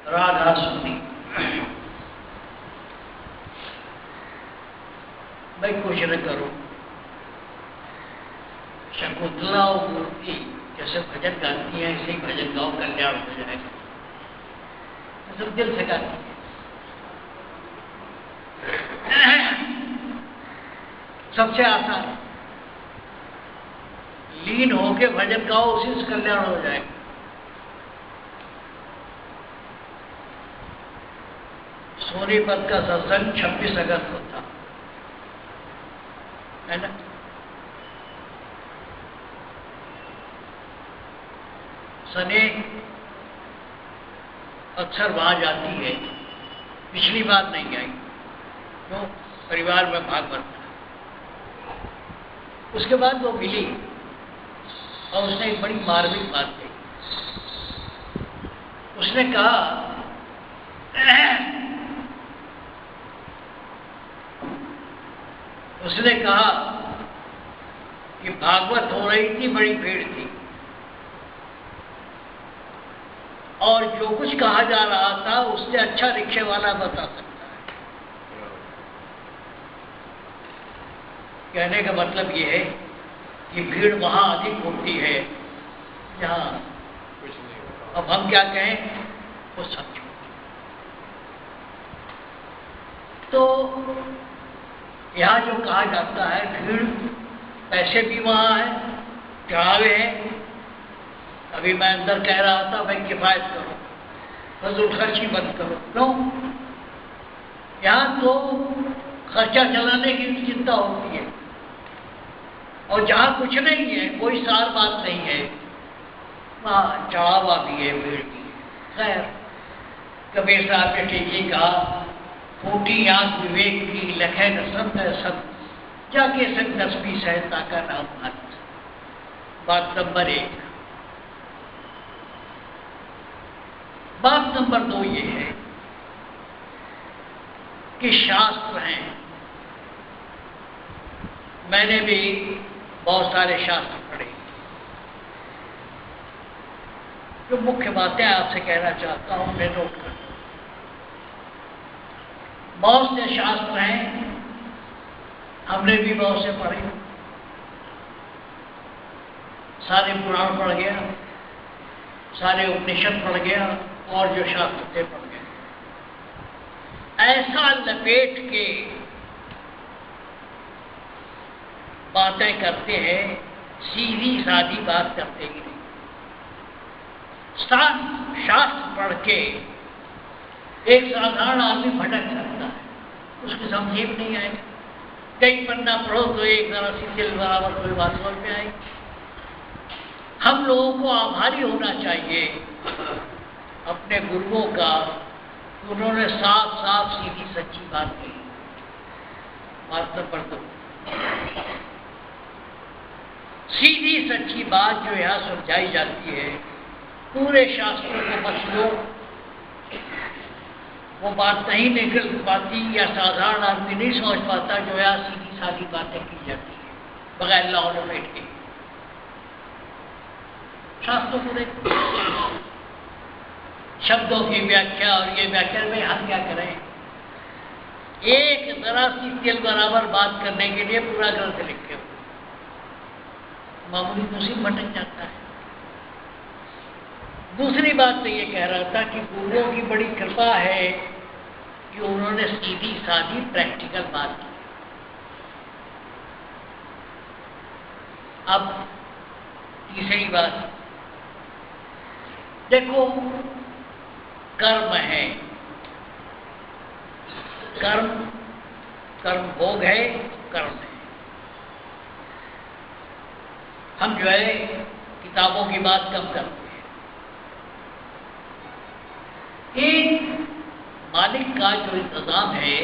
राधा सुनी। भाई कुछ न करो, शकुंतला और मूर्ति जैसे भजन गाती है ऐसे ही भजन गाओ, कल्याण हो जाएगा। सब दिल से गाती है, सबसे आसान लीन होके भजन गाओ, उसी से कल्याण हो जाएगा। सोनीपत का सत्संग 26 अगस्त को था, है ना। सने अक्सर वहां जाती है, पिछली बार नहीं आई, क्यों? परिवार में भागवत था। उसके बाद वो मिली और उसने एक बड़ी मार्मिक बात कही। उसने कहा कि भागवत हो रही थी, बड़ी भीड़ थी, और जो कुछ कहा जा रहा था उससे अच्छा रिक्शे वाला बता सकता है। कहने का मतलब ये है कि भीड़ वहां अधिक होती है जहां कुछ नहीं। अब हम क्या कहें, वो सच। तो यहां जो कहा जाता है, भीड़, पैसे भी वहां है, चढ़ावे हैं। अभी मैं अंदर कह रहा था, भाई किफायत करो, फजूल खर्ची बंद करो। क्यों? यहां तो खर्चा चलाने की भी चिंता होती है, और जहां कुछ नहीं है, कोई सार बात नहीं है, वहां चढ़ावा भी है, भीड़ भी है। खैर, कबीर साहब ने ठीक ही कहा, फूटी आंख विवेक की, लखे न संत सब, जाके संग नस्बी सहता का नाम मत। बात नंबर 1। बात नंबर 2 ये है कि शास्त्र हैं। मैंने भी बहुत सारे शास्त्र पढ़े। जो मुख्य बातें आपसे कहना चाहता हूं, उन्हें नोट कर। बहुत से शास्त्र हैं, हमने भी बहुत से पढ़े, सारे पुराण पढ़ गया, सारे उपनिषद पढ़ गया, और जो शास्त्र थे पढ़ गए। ऐसा लपेट के बातें करते हैं, सीधी सादी बात करते ही नहीं। शास्त्र पढ़ के एक साधारण आदमी भटक सकता है, उसकी समझ में नहीं आएगा। कई पन्ना पढ़ो तो एक जरा सी दिल बराबर कोई बात समझ में आएगी। हम लोगों को आभारी होना चाहिए अपने गुरुओं का, उन्होंने साफ साफ सीधी सच्ची बात कही। बात नंबर 2, सीधी सच्ची बात जो यहाँ समझाई जाती है, पूरे शास्त्रों को बस लो, वो बात नहीं निकल पाती, या साधारण आदमी नहीं समझ पाता जो यहाँ सीधी सादी बातें की जाती है बगैर लाओ लपेट के। शास्त्रों को देखो, शब्दों की व्याख्या, और ये व्याख्या में हम क्या करें, एक जरा सी तिल बराबर बात करने के लिए पूरा ग्रंथ लिखे हो, मामूली मुसीब भटक जाता है। दूसरी बात तो ये कह रहा था कि गुरुओं की बड़ी कृपा है कि उन्होंने सीधी सादी प्रैक्टिकल बात की। अब तीसरी बात देखो, कर्म है, कर्म भोग है, कर्म है। हम जो है किताबों की बात कम करते हैं। एक मालिक का जो इंतजाम है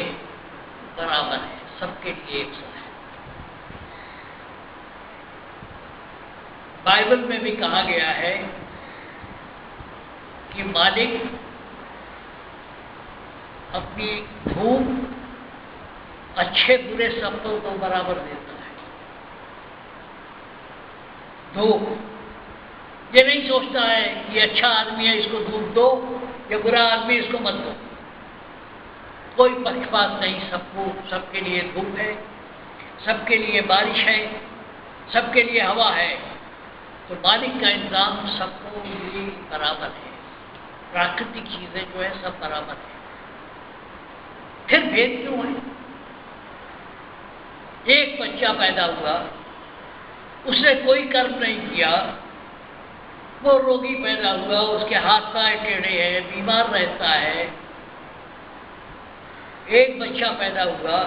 बराबर है, सबके लिए एक सा है। बाइबल में भी कहा गया है कि मालिक अपनी धूप अच्छे बुरे सबको तो बराबर देता है। धूप ये नहीं सोचता है कि अच्छा आदमी है इसको धूप दो, ये बुरा आदमी, इसको मत दो। कोई पक्षपात नहीं, सबको, सबके लिए धूप है, सबके लिए बारिश है, सबके लिए हवा है। तो मालिक का इंतजाम सबको लिए बराबर है। प्राकृतिक चीजें जो है सब बराबर है। फिर भेद क्यों है? एक बच्चा पैदा हुआ, उसने कोई कर्म नहीं किया, वो रोगी पैदा हुआ, उसके हाथ पैर टेढ़े हैं, बीमार रहता है। एक बच्चा पैदा हुआ,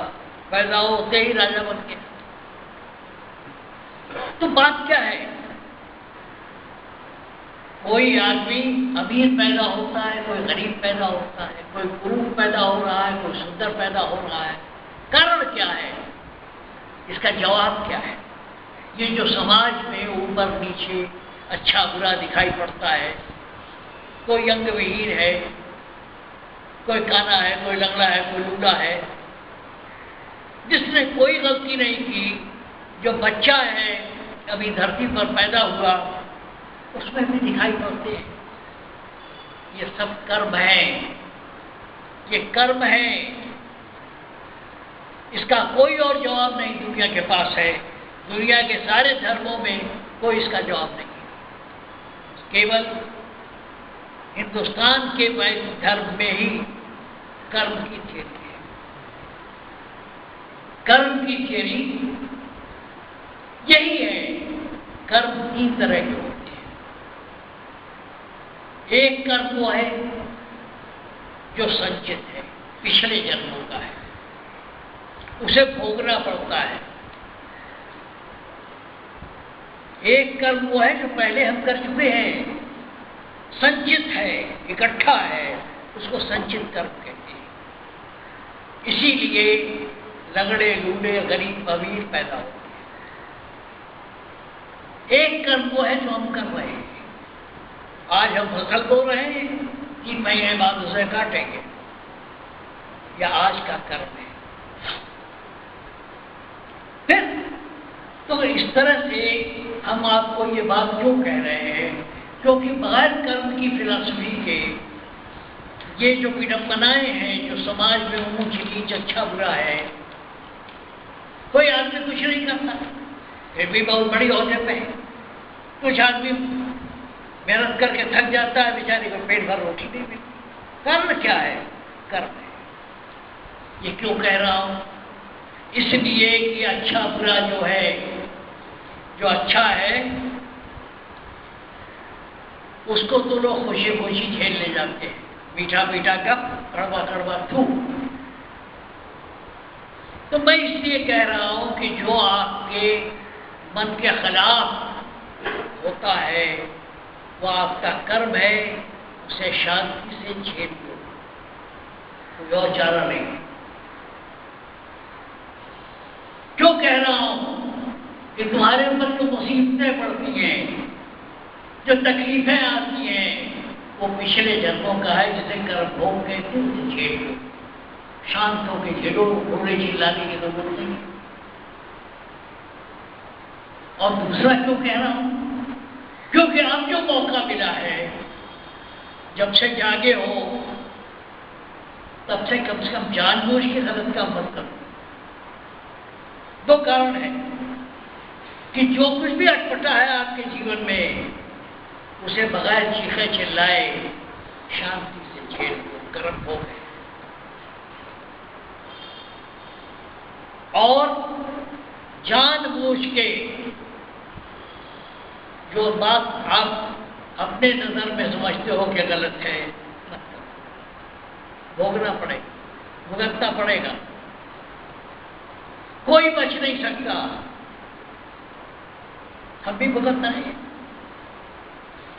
पैदा होते ही राजा बन गया। तो बात क्या है? कोई आदमी अमीर पैदा होता है, कोई गरीब पैदा होता है, कोई कुरूप पैदा हो रहा है, कोई सुंदर पैदा हो रहा है। कारण क्या है? इसका जवाब क्या है? ये जो समाज में ऊपर नीचे अच्छा बुरा दिखाई पड़ता है, कोई अंगविहीन है, कोई काना है, कोई लंगड़ा है, कोई लूला है, जिसने कोई गलती नहीं की, जो बच्चा है अभी धरती पर पैदा हुआ, उसमें भी दिखाई पड़ते हैं। ये सब कर्म है, ये कर्म है। इसका कोई और जवाब नहीं दुनिया के पास है। दुनिया के सारे धर्मों में कोई इसका जवाब नहीं है। केवल हिंदुस्तान के धर्म में ही कर्म की थियरी है। कर्म की थियरी यही है। कर्म 3 तरह के होते हैं। एक कर्म वो है जो संचित है, पिछले जन्मों का है, उसे भोगना पड़ता है। एक कर्म वो है जो पहले हम कर चुके हैं, संचित है, इकट्ठा है, उसको संचित कर्म कहते हैं। इसीलिए लंगड़े लूले गरीब अमीर पैदा होते हैं। एक कर्म वो है जो हम कर रहे हैं। आज हम फसल बो रहे हैं, 3 महीने बाद उसे काटेंगे, या आज का कर्म है। फिर तो इस तरह से हम आपको ये बात क्यों कह रहे हैं? क्योंकि बगैर कर्म की फिलॉसफी के ये जो विडंबनाएं हैं, जो समाज में ऊंच नीच अच्छा बुरा है, कोई आदमी कुछ नहीं करता, फिर भी बहुत बड़ी ओहदे पे है। कुछ आदमी मेहनत करके थक जाता है, बेचारे को पेट भर रोटी नहीं मिलती। कर्म क्या है? कर्म है। ये क्यों कह रहा हूं? इसलिए कि अच्छा बुरा जो है, जो अच्छा है उसको तो लोग खुशी खुशी झेल ले जाते हैं। मीठा मीठा गप, कड़वा कड़वा थू। तो मैं इसलिए कह रहा हूं कि जो आपके मन के खिलाफ होता है वो आपका कर्म है, उसे शांति से झेल लो, कोई और चारा नहीं। क्यों कह रहा हूं कि तुम्हारे ऊपर जो मुसीबतें पड़ती हैं, जो तकलीफें आती हैं, वो पिछले जन्मों का है, जिसे कर्म भोग कहते हैं। उसे झेल लो, शांत होकर झेलो, रोने चिल्लाने की जरूरत नहीं। और दूसरा क्यों कह रहा हूं? क्योंकि अब जो मौका मिला है, जब से जागे हो तब से कम जानबूझ के गलत काम मत करो। 2 कारण है कि जो कुछ भी अटपटा है आपके जीवन में, उसे बगैर चीखे चिल्लाए शांति से झेल लो, कर्म हो गए। और जानबूझ के जो बात आप अपने नजर में समझते हो कि गलत है, भोगना पड़ेगा, भुगतना पड़ेगा, कोई बच नहीं सकता। हम भी भुगतना है।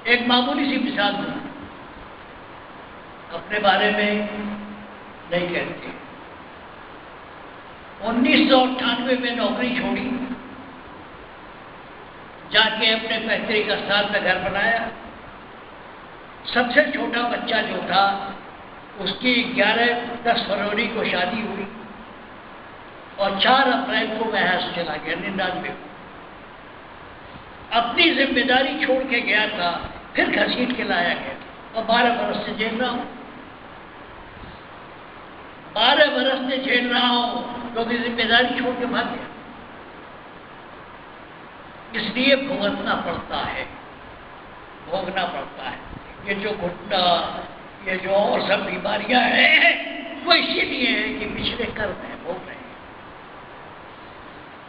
एक मामूली सी मिसाल दूं, अपने बारे में नहीं कहते। 1998 में नौकरी छोड़ी, जाके अपने पैतृक स्थान पर घर बनाया। सबसे छोटा बच्चा जो था, उसकी 10 फरवरी को शादी हुई और 4 अप्रैल को मैं यहाँ से चला गया 99। अपनी जिम्मेदारी छोड़ के गया था, फिर घसीट के लाया गया और 12 बरस से झेल रहा हूं, 12 बरस से झेल रहा हूं, क्योंकि जिम्मेदारी छोड़ के भाग गया। इसलिए भुगतना पड़ता है, भोगना पड़ता है। ये जो घुटना, ये जो और सब बीमारियां हैं, वो इसीलिए है कि पिछले कर्म है, भोग रहे हैं।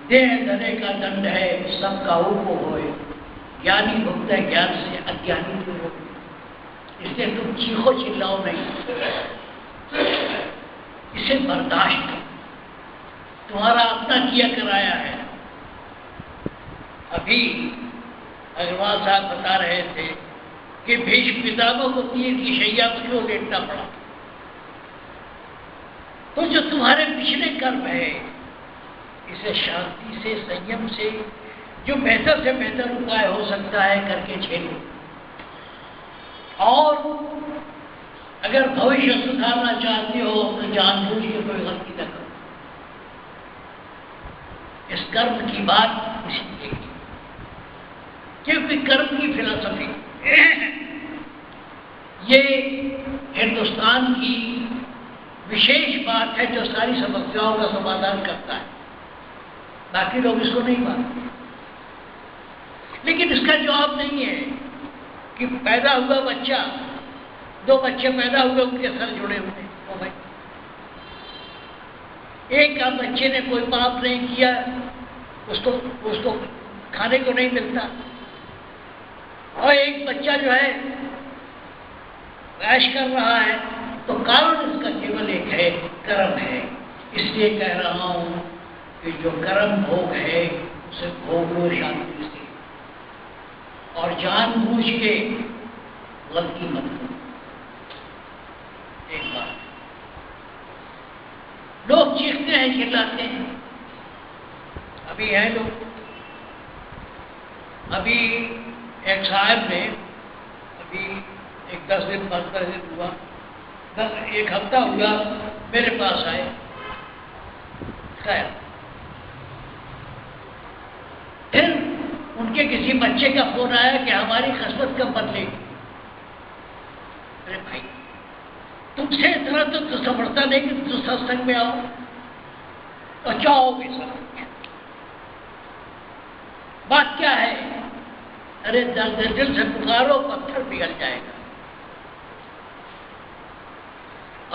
देह धरे का दंड है, सबका ऊपर होए, ज्ञानी भुगता है ज्ञान से, अज्ञानी क्यों हो। इसलिए तुम चीखो चिल्लाओ नहीं, इसे बर्दाश्त करो, तुम्हारा अपना किया कराया है। अभी अग्रवाल साहब बता रहे थे कि भीष्म पितामह को तीर की शैया पर क्यों लेटना पड़ा। तो जो तुम्हारे पिछले कर्म है, इसे शांति से, संयम से, जो बेहतर से बेहतर उपाय हो सकता है करके झेलो। और अगर भविष्य सुधारना चाहते हो तो जानबूझ के कोई गलती न करो। इस कर्म की बात इसलिए की क्योंकि कर्म की फिलॉसफी ये हिंदुस्तान की विशेष बात है जो सारी समस्याओं का समाधान करता है। बाकी लोग इसको नहीं मानते। लेकिन इसका जवाब नहीं है कि पैदा हुआ बच्चा, 2 बच्चे पैदा हुए, उनके सर जुड़े हुए। ओ भाई, एक का बच्चे ने कोई पाप नहीं किया, उसको खाने को नहीं मिलता, और एक बच्चा जो है ऐश कर रहा है, तो कारण इसका केवल एक है, कर्म है। इसलिए कह रहा हूं कि जो कर्म भोग है उसे भोग लो शांति से, और जानबूझ के गलती मत करो। एक बात, लोग चीखते हैं, चिल्लाते हैं। अभी है लोग, अभी एक साहब ने, अभी एक 10 दिन 15 दिन हुआ, 1 हफ्ता हुआ, मेरे पास आए। खैर, फिर उनके किसी बच्चे का फोन आया कि हमारी किस्मत कब बदलेगी। अरे भाई, तुमसे इतना तो समझता नहीं कि तुम सत्संग में आओ और जाओगे सत्संग में। बात क्या है? अरे दिल से पुकारो, पत्थर पिघल जाएगा।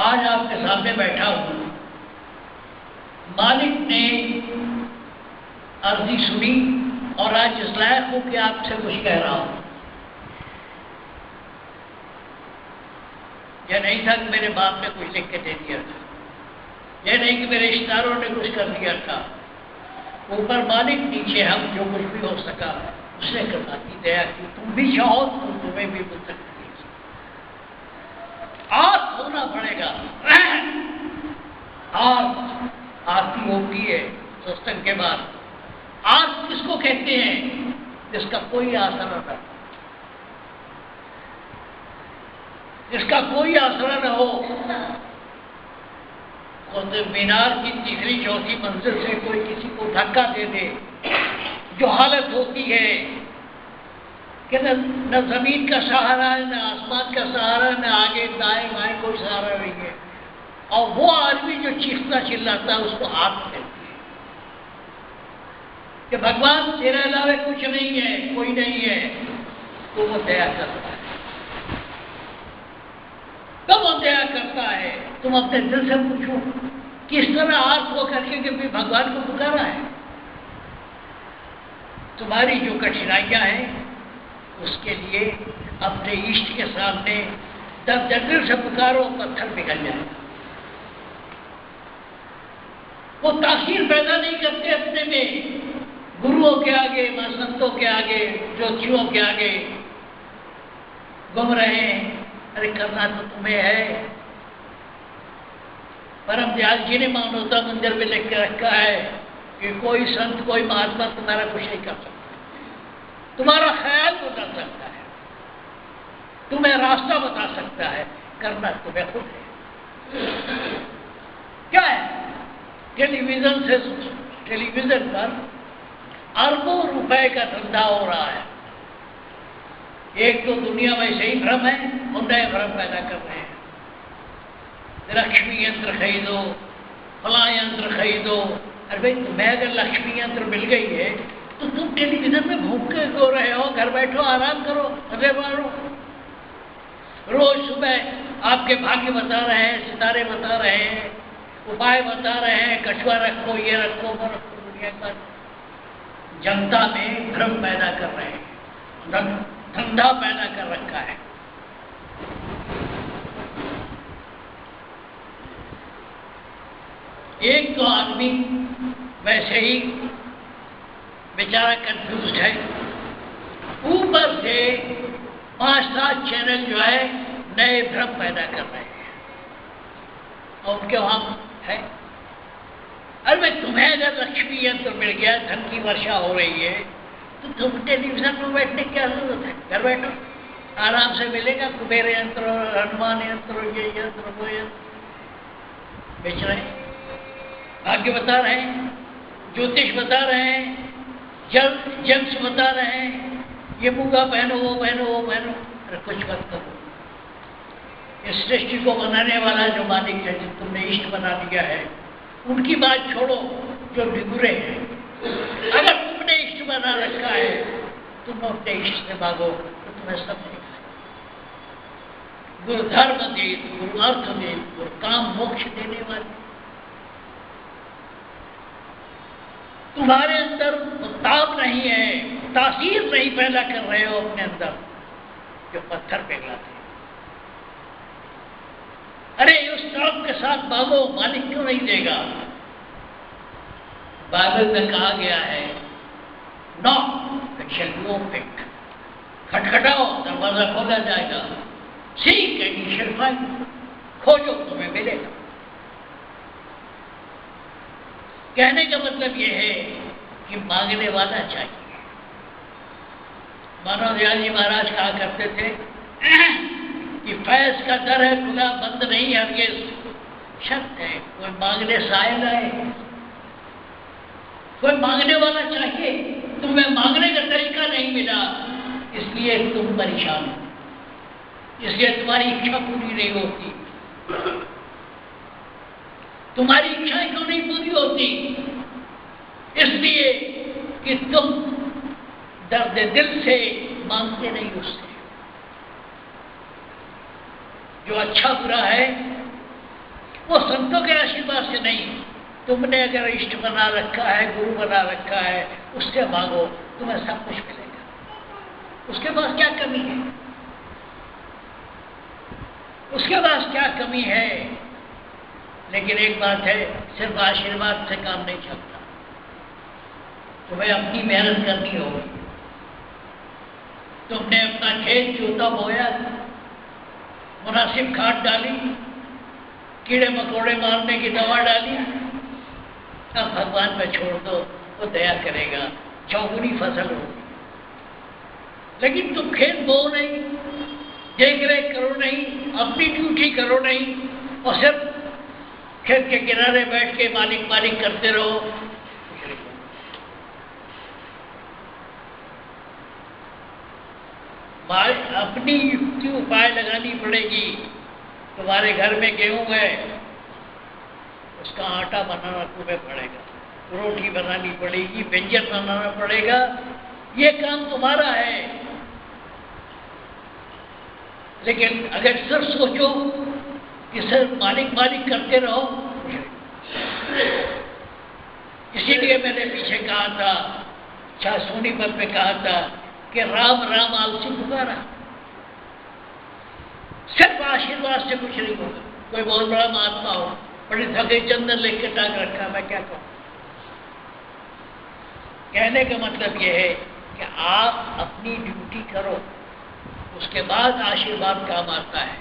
आज आपके सामने बैठा हूं, मालिक ने अर्जी सुनी और आज इस लायक हूं कि आपसे कुछ कह रहा हूं। यह नहीं था कि मेरे बाप ने कुछ लिख के दे दिया था, यह नहीं कि मेरे रिश्तेदारों ने कुछ कर दिया था। ऊपर मालिक, नीचे हम, जो कुछ भी हो सका उसने करना की दया की। तुम भी चाहो तो तुम्हें भी मिल सकती है। आज होना पड़ेगा। आज आरती होती है सत्संग के बाद। आज किसको कहते हैं? जिसका कोई आसरा न, जिसका कोई आसरा न हो। कुतुब मीनार की तीसरी चौथी मंजिल से कोई किसी को धक्का दे दे, जो हालत होती है कि न जमीन का सहारा है, न आसमान का सहारा, न आगे दाएं बाएं कोई सहारा नहीं है। और वो आदमी जो चीखता चिल्लाता है उसको आग मिलती है कि भगवान तेरे अलावा कुछ नहीं है, कोई नहीं है। तो वो दया करता है, तो वो दया करता है। तुम अपने दिल से पूछो किस तरह आर्थ हो करके कि भी भगवान को पुकारा है। तुम्हारी जो कठिनाइयां हैं उसके लिए अपने इष्ट के सामने दिल से पुकारो, पत्थर पिघल जाए। वो तासीर पैदा नहीं करते अपने में, गुरुओं के आगे, संतों के आगे, ज्योतिषियों के आगे घूम रहे हैं। अरे करना तो तुम्हें है। परम दयाल जी ने मानवता मंदिर में लिख के रखा है कि कोई संत, कोई महात्मा तुम्हारा कुछ नहीं कर सकता। तुम्हारा ख्याल बदल सकता है, तुम्हें रास्ता बता सकता है, करना तुम्हें खुद है। क्या है? टेलीविजन पर अरबों रुपए का धंधा हो रहा है। एक तो दुनिया में सही भ्रम है और नए भ्रम पैदा कर रहे हैं। लक्ष्मी यंत्र खरीदो, फला यंत्र खरीदो। अरे भाई, तुम्हें अगर लक्ष्मी यंत्र मिल गई है तो तुम टेलीविजन में घूम के सो रहे हो, घर बैठो आराम करो, मजे मारो। रोज सुबह आपके भाग्य बता रहे हैं, सितारे बता रहे हैं, उपाय बता रहे हैं, कछुआ रखो, ये रखो, वो रखो। दुनिया का जनता में भ्रम पैदा कर रहे हैं, धंधा पैदा कर रखा है। एक तो आदमी वैसे ही बेचारा कंफ्यूज है, ऊपर से 5-7 चैनल जो है नए भ्रम पैदा कर रहे हैं और उनके वहां है। अरे भाई, तुम्हें अगर लक्ष्मी यंत्र मिल गया, धन की वर्षा हो रही है, तो तुम टेलीविजन में बैठने की क्या जरूरत है? घर बैठो, आराम से मिलेगा। कुबेर यंत्र, हनुमान यंत्र, ये यंत्र, वो यंत्र बेच रहे हैं, भाग्य बता रहे हैं, ज्योतिष बता रहे हैं, जंक्स बता रहे हैं, ये मूंगा पहनो, वो पहनो, वो पहनो। अरे कुछ मत करो। इस सृष्टि को बनाने वाला जो मालिक है, जो तुमने इष्ट बना दिया है, उनकी बात छोड़ो जो बिगुरे हैं। अगर तुमने इष्ट बना रखा है, तुम अपने इष्ट से मांगो तो तुम्हें सब मिलेगा। गुरु धर्म दे, गुरु अर्थ दे, गुरु काम मोक्ष देने वाले। तुम्हारे अंदर ताप नहीं है, तासीर नहीं पैदा कर रहे हो अपने अंदर, जो पत्थर पिघलाते हैं। अरे उस ताप के साथ मांगो, मालिक क्यों नहीं देगा? बाइबल में कहा गया है, knock it shall be opened, खटखटाओ दरवाजा खोला जाएगा, seek and you shall find, खोजो तुम्हें मिलेगा। कहने का मतलब यह है कि मांगने वाला चाहिए। मानव दयाल जी महाराज कहा करते थे कि फैज का दर है खुला, बंद नहीं है, ये शर्त है, कोई मांगने से आएगा, कोई मांगने वाला चाहिए। तुम्हें मांगने का तरीका नहीं मिला, इसलिए तुम परेशान हो, इसलिए तुम्हारी इच्छा पूरी नहीं होती। तुम्हारी इच्छाएं क्यों नहीं पूरी होती? इसलिए कि तुम दर्द दिल से मांगते नहीं उससे। जो अच्छा बुरा है वो संतों के आशीर्वाद से नहीं, तुमने अगर इष्ट बना रखा है, गुरु बना रखा है, उससे मांगो, तुम्हें सब कुछ मिलेगा। उसके पास क्या कमी है? उसके पास क्या कमी है? लेकिन एक बात है, सिर्फ आशीर्वाद से काम नहीं चलता, तुम्हें अपनी मेहनत करनी होगी। तुमने अपना खेत जोता बोया, मुनासिब खाद डाली, कीड़े मकोड़े मारने की दवा डाली, अब भगवान पे छोड़ दो, वो दया करेगा, चौगुनी फसल होगी। लेकिन तुम खेत बो नहीं, देख रेख करो नहीं, अपनी ड्यूटी करो नहीं, और सिर्फ खेत के किनारे बैठ के मालिक मालिक करते रहो। अपनी युक्ति उपाय लगानी पड़ेगी। तुम्हारे घर में गेहूं है, उसका आटा बनाना तुम्हें पड़ेगा, रोटी बनानी पड़ेगी, व्यंजन बनाना पड़ेगा, ये काम तुम्हारा है। लेकिन अगर सिर्फ सोचो कि सिर्फ मालिक मालिक करते रहो, इसीलिए मैंने पीछे कहा था, शाह सोनीपत में कहा था कि राम राम आलसी पुकारा। सिर्फ आशीर्वाद से कुछ नहीं होगा। कोई बहुत बड़ा महात्मा हो, बड़ी थके चंदन लेके टांग रखा, मैं क्या कहूँ? कहने का मतलब यह है कि आप अपनी ड्यूटी करो, उसके बाद आशीर्वाद काम आता है।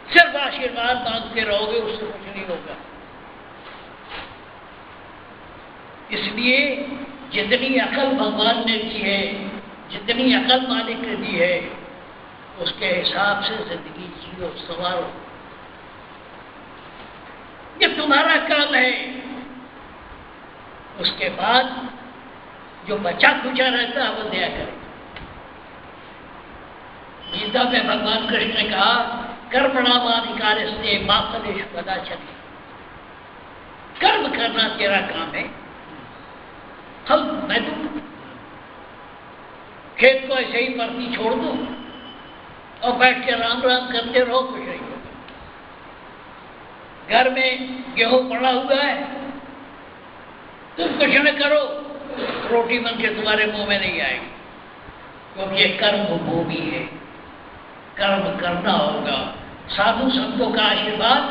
सिर्फ आशीर्वाद मांगते रहोगे, उससे कुछ नहीं होगा। इसलिए जितनी अकल भगवान ने दी है, जितनी अकल मालिक ने दी है, उसके हिसाब से जिंदगी जियो, संवारो। ये तुम्हारा काम है। उसके बाद जो बचा खुचा रहता है वो दया करेगा। गीता में भगवान कृष्ण ने कहा कर्मणामाधिकारस्ते मा फलेषु कदाचन। कर्म करना तेरा काम है, फल मैं दूं। खेत को ऐसे ही परती छोड़ दो और बैठ के राम राम करते रहो, कुछ नहीं होगा। घर में गेहूं पड़ा हुआ है, तुम कुछ न करो, रोटी बन के तुम्हारे मुंह में नहीं आएगी, क्योंकि ये कर्म भूमि है, कर्म करना होगा। साधु संतों का आशीर्वाद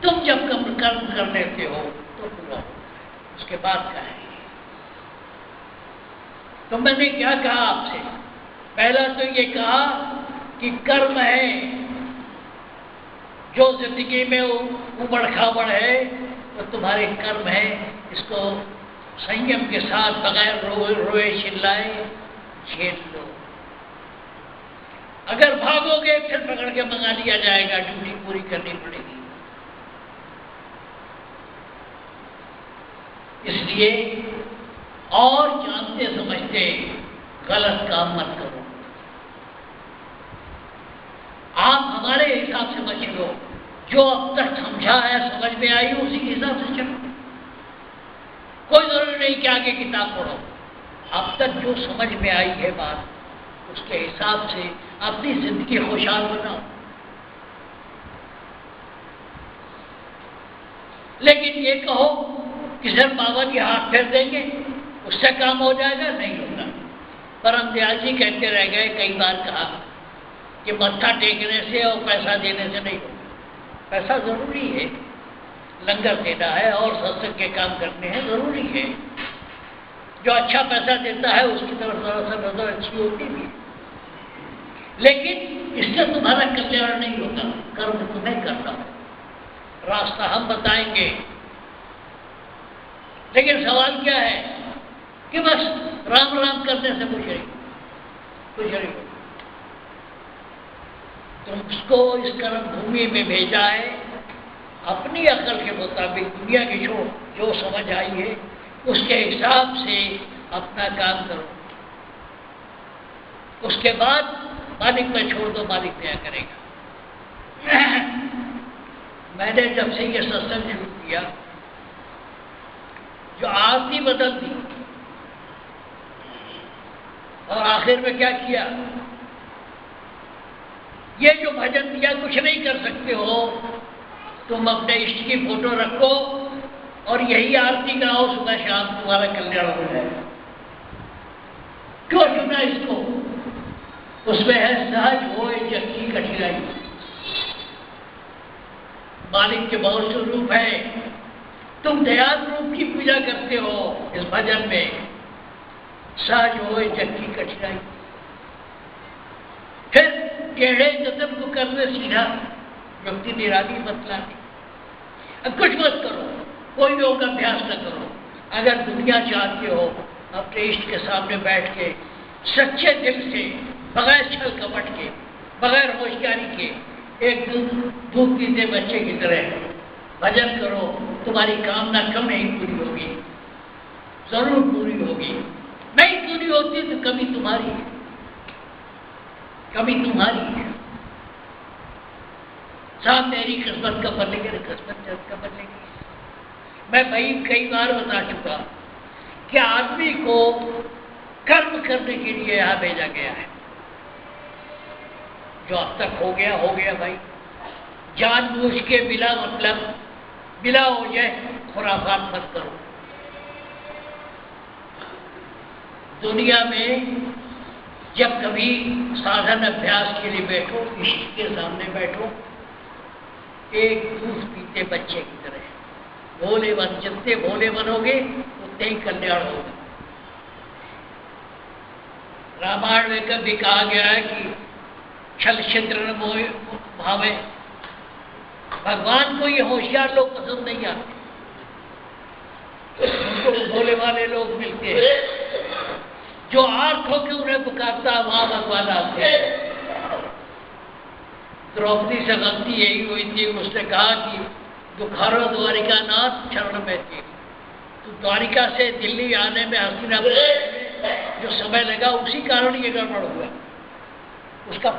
तुम जब कर्म कर लेते हो तो पूरा हो, उसके बाद क्या है। तो मैंने क्या कहा आपसे, पहला तो ये कहा कि कर्म है जो जिंदगी में उबड़ खाबड़ है, वो तुम्हारे कर्म है। इसको संयम के साथ बगैर रोए चिल्लाए झेल लो। अगर भागोगे फिर पकड़ के मंगा लिया जाएगा, ड्यूटी पूरी करनी पड़ेगी। इसलिए और जानते समझते गलत काम मत करो। आप हमारे हिसाब से मत चलो, जो अब तक समझा है, समझ में आई, उसी के हिसाब से चलो। कोई जरूरी नहीं कि आगे किताब पढ़ो। अब तक जो समझ में आई है बात, उसके हिसाब से अपनी जिंदगी खुशहाल बनाओ। लेकिन ये कहो कि सर बाबा जी हाथ फेर देंगे उससे काम हो जाएगा, नहीं होगा। परम दयाल जी कहते रह गए, कई बार कहा कि मत्था टेकने से और पैसा देने से नहीं होगा। पैसा जरूरी है, लंगर देना है और सत्संग के काम करने हैं, जरूरी है। जो अच्छा पैसा देता है उसकी तरफ थोड़ा सा नजर अच्छी होती भी है, लेकिन इससे तुम्हारा कल्याण नहीं होता। कर्म तुम्हें करना हो, रास्ता हम बताएंगे। लेकिन सवाल क्या है कि बस राम राम करने से कुछ नहीं। तुमको इस कर्म भूमि में भेजा है, अपनी अकल के मुताबिक दुनिया की जो समझ आई है उसके हिसाब से अपना काम करो। उसके बाद मालिक पे छोड़ दो, मालिक क्या करेगा। मैंने जब से ये सत्संग शुरू किया, जो आरती बदल दी और आखिर में क्या किया, ये जो भजन दिया कुछ नहीं कर सकते हो, तुम अपने इष्ट की फोटो रखो और यही आरती गाओ सुबह शाम, तुम्हारा कल्याण हो जाएगा। क्यों चुना इसको? उसमें है सहज होए जग की कठिनाई। मालिक के बहुत स्वरूप है, तुम दयाल रूप की पूजा करते हो इस भजन में। सहज होए जग की कठिनाई, फिर टेढ़े कदम को करने सीधा, युक्ति निराली बतलाती। अब कुछ मत करो, कोई योग अभ्यास न करो। अगर दुनिया चाहते हो, अपने इष्ट के सामने बैठ के सच्चे दिल से, बगैर छल कपट के, बगैर होशियारी के, एक दूध पीते बच्चे की तरह भजन करो। तुम्हारी कामना कम नहीं पूरी होगी, जरूर पूरी होगी। नहीं पूरी होती तो कमी तुम्हारी है, कमी तुम्हारी है। साहब मेरी किस्मत का बदलेगी, किस्मत का बदलेगी। मैं भाई कई बार बता चुका कि आदमी को कर्म करने के लिए यहां भेजा गया है। जो अब तक हो गया भाई। जानबूझ के बिला मतलब बिला हो जाए खुराफात मत करो। दुनिया में जब कभी साधन अभ्यास के लिए बैठो, इष्ट के सामने बैठो, एक दूध पीते बच्चे की तरह भोले बन। जितने भोले बनोगे उतने ही कल्याण होगा। रामायण में कभी कहा गया है कि छल छिद्र न मोह भावे। भगवान को ये होशियार लोग पसंद नहीं आते, उनको भोले वाले लोग मिलते हैं। जो आर्थ होकर उन्हें पुकारता वहां भगवान आते हैं। द्रौपदी से गलती यही हुई थी, उसने कहा कि दुखारो द्वारिका नाथ शरण में थी। तो द्वारिका से दिल्ली आने में, हस्तिनापुर जो समय लगा, उसी कारण ये गड़बड़ हुआ। उसका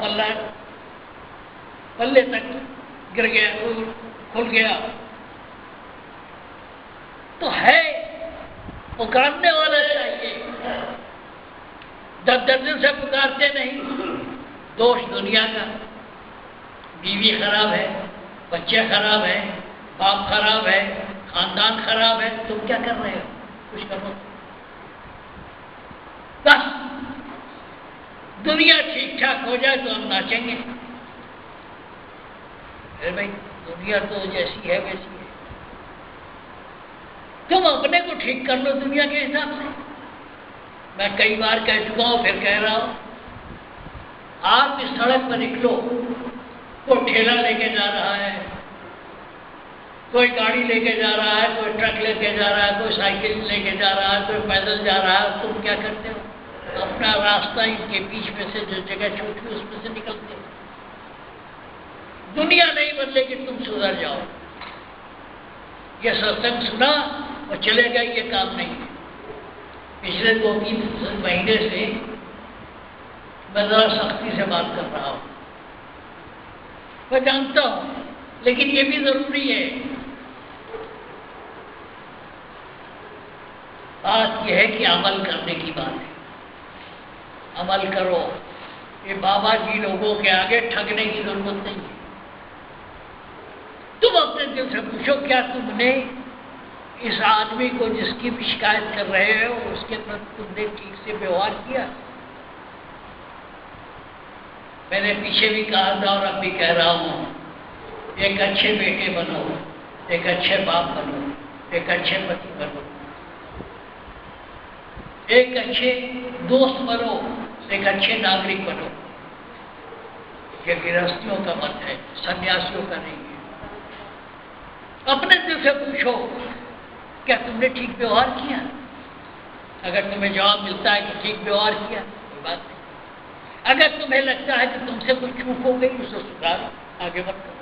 पल्ले तक गिर गया, खुल गया। तो है पुकारने वाला चाहिए, 10 दिन से पुकारते नहीं। दोष दुनिया का, बीवी खराब है, बच्चे खराब है, बाप खराब है, खानदान खराब है, तुम क्या कर रहे हो? कुछ करो। बस दुनिया ठीक ठाक हो जाए तो हम नाचेंगे। अरे भाई, दुनिया तो जैसी है वैसी है, तुम अपने को ठीक कर लो दुनिया के हिसाब से। मैं कई बार कह चुका हूं, फिर कह रहा हूं, आप इस सड़क पर निकलो, कोई ठेला लेके जा रहा है, कोई गाड़ी लेके जा रहा है, कोई ट्रक लेके जा रहा है, कोई साइकिल लेके जा रहा है, कोई पैदल जा रहा है, तुम क्या करते हो? अपना रास्ता इनके बीच में से जो जगह छूटी उसमें से निकलते हो। दुनिया नहीं बदलेगी, तुम सुधर जाओ। ये सत्संग सुना और चले गए, ये काम नहीं है। पिछले 2-3 महीने से मैं जरा सख्ती से बात कर रहा हूं, मैं जानता हूं, लेकिन ये भी जरूरी है। बात यह है कि अमल करने की बात है। अमल करो। ये बाबा जी लोगों के आगे ठगने की जरूरत नहीं है। तुम अपने दिल से पूछो, क्या तुमने इस आदमी को जिसकी भी शिकायत कर रहे हो उसके प्रति तुमने ठीक से व्यवहार किया? मैंने पीछे भी कहा था और अब भी कह रहा हूं, एक अच्छे बेटे बनो, एक अच्छे बाप बनो, एक अच्छे पति बनो, एक अच्छे दोस्त बनो, एक अच्छे नागरिक बनो। ये गृहस्थियों का मत है, सन्यासियों का नहीं है। अपने दिल से पूछो, क्या तुमने ठीक व्यवहार किया? अगर तुम्हें जवाब मिलता है कि ठीक व्यवहार किया, कोई बात नहीं। अगर तुम्हें लगता है कि तुमसे कोई चूक हो गई, उसे सुधारो, आगे मत करो।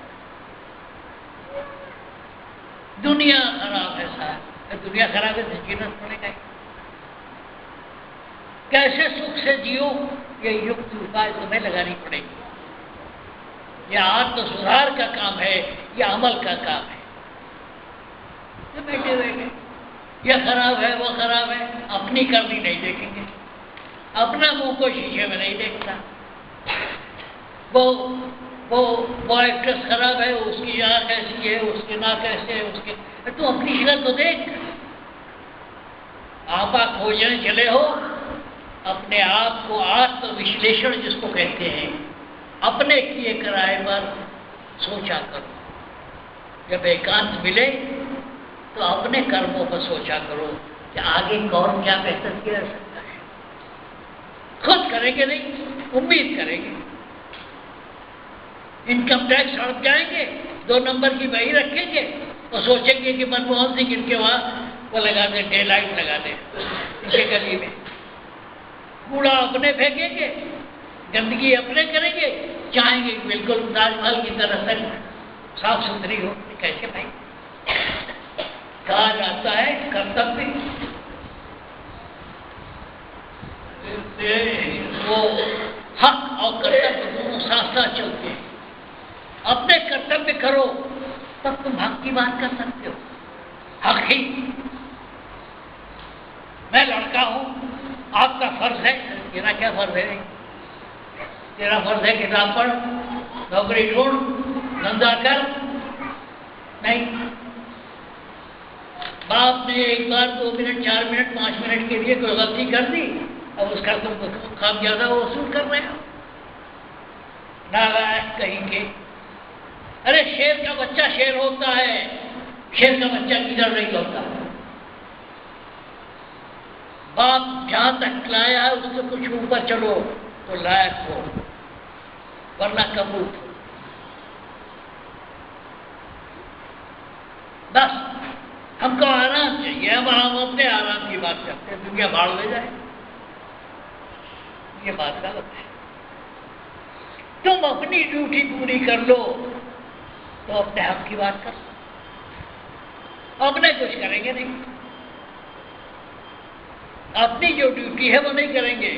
दुनिया खराब है साहब, दुनिया खराब है तो जीना पड़ेगा। कैसे सुख से जियो, ये युक्त उपाय तुम्हें लगानी पड़ेगी। यह आत्म सुधार का काम है, यह अमल का काम है। तो बैठे रहेंगे, यह खराब है, वो खराब है, अपनी करनी नहीं देखेंगे। अपना मुंह को शीशे में नहीं देखता। वो एक्ट्रेस खराब है, उसकी आँख ऐसी है, उसकी नाक ऐसे है, उसके तू अपनी शक्ल तो देख। आपा खोजने चले हो, अपने आप को आत्म विश्लेषण जिसको कहते हैं, अपने किए कराए पर सोचा करो। जब एकांत मिले तो अपने कर्मों पर सोचा करो कि आगे कौन क्या बेहतर किया जा सकता है। खुद करेंगे नहीं, उम्मीद करेंगे। इनकम टैक्स हड़प जाएंगे, 2 नंबर की बही रखेंगे और सोचेंगे कि मनमोहन सिंह इनके वहां वो लगा दे, डे लाइट लगा दे इनके गली में। कूड़ा अपने फेंकेंगे, गंदगी अपने करेंगे, चाहेंगे बिल्कुल ताजमहल की तरह तक साफ सुथरी हो। कैसे भाई? कहा जाता है कर्तव्य, वो हक और कर्तव्य दोनों साथ साथ चलते हैं। अपने कर्तव्य करो तब तुम हक की बात कर सकते हो। हक ही, मैं लड़का हूं, आपका फर्ज है, तेरा क्या फर्ज है? तेरा फर्ज है किताब पढ़, नौकरी ढूंढ, धंधा कर। नहीं, बाप ने एक बार 2 मिनट, 4 मिनट, 5 मिनट के लिए कोई गलती कर दी, अब उसका तुम खामियाजा वसूल कर रहे हो। नालायक कहीं के। अरे शेर का बच्चा शेर होता है, शेर का बच्चा किधर नहीं होता। बाप जहां तक लाया है उससे कुछ ऊपर चलो तो लायक हो, वरना कबूत हो। बस हमको आराम चाहिए, हम अपने आराम की बात करते हैं, दुनिया भाड़ ले जाए, ये बात गलत है। तुम अपनी ड्यूटी पूरी कर लो तो अपने हक की बात कर, अपने कुछ करेंगे नहीं। अपनी जो ड्यूटी है वो नहीं करेंगे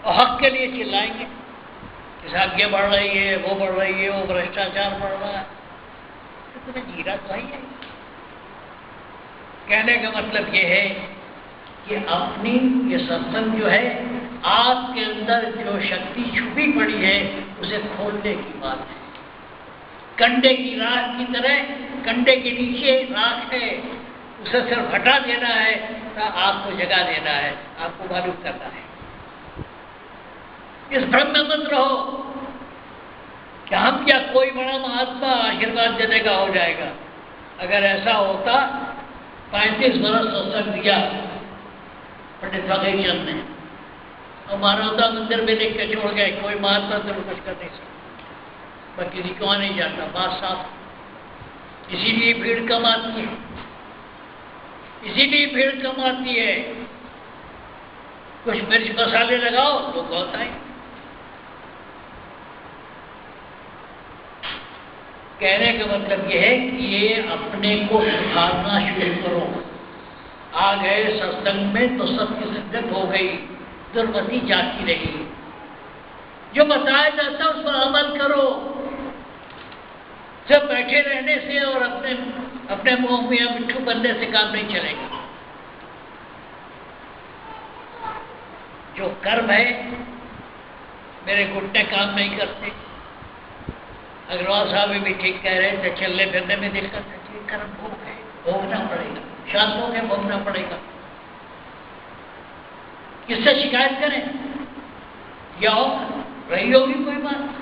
और हक के लिए चिल्लाएंगे। इस आज्ञा बढ़ रही है, वो बढ़ रही है, वो भ्रष्टाचार बढ़ रहा है, तो तुम्हें जीरा तो ही है। कहने का मतलब ये है कि अपनी ये सत्संग जो है, आपके अंदर जो शक्ति छुपी पड़ी है उसे खोलने की बात है। कंडे की राख की तरह, कंडे के नीचे राख है, उसे सिर्फ हटा देना है, तो आपको जगा देना है, आपको मालूम करना है। इस भ्रम में मत रहो कि हम क्या कोई बड़ा महात्मा आशीर्वाद देने का हो जाएगा। अगर ऐसा होता 35 वर्ष सत्संग दिया पंडित फकीर चंद ने, और मानवता मंदिर में लिख के छोड़ गए, कोई महात्मा तो कुछ कर नहीं सकता, मैं किसी को नहीं जानता, बात साफ। इसीलिए भीड़ कम आती है, इसीलिए भीड़ कम आती है। कुछ मिर्च मसाले लगाओ तो बहुत आए। कहने का मतलब यह है कि ये अपने को सुधारना शुरू करो। आ गए सत्संग में तो सबकी सिद्धत हो गई, दुर्मति जाती रही। जो बताया जाता है उस पर अमल करो। जब बैठे रहने से और अपने मुंह में मिट्ठू बनने से काम नहीं चलेगा। जो कर्म है, मेरे घुटने काम नहीं करते, अग्रवाल साहब भी ठीक कह रहे थे, चलने फिरने में दिक्कत है, ये कर्म भोग है, भोगना पड़ेगा, शांत होकर भोगना पड़ेगा। किससे शिकायत करें? या रही होगी कोई बात।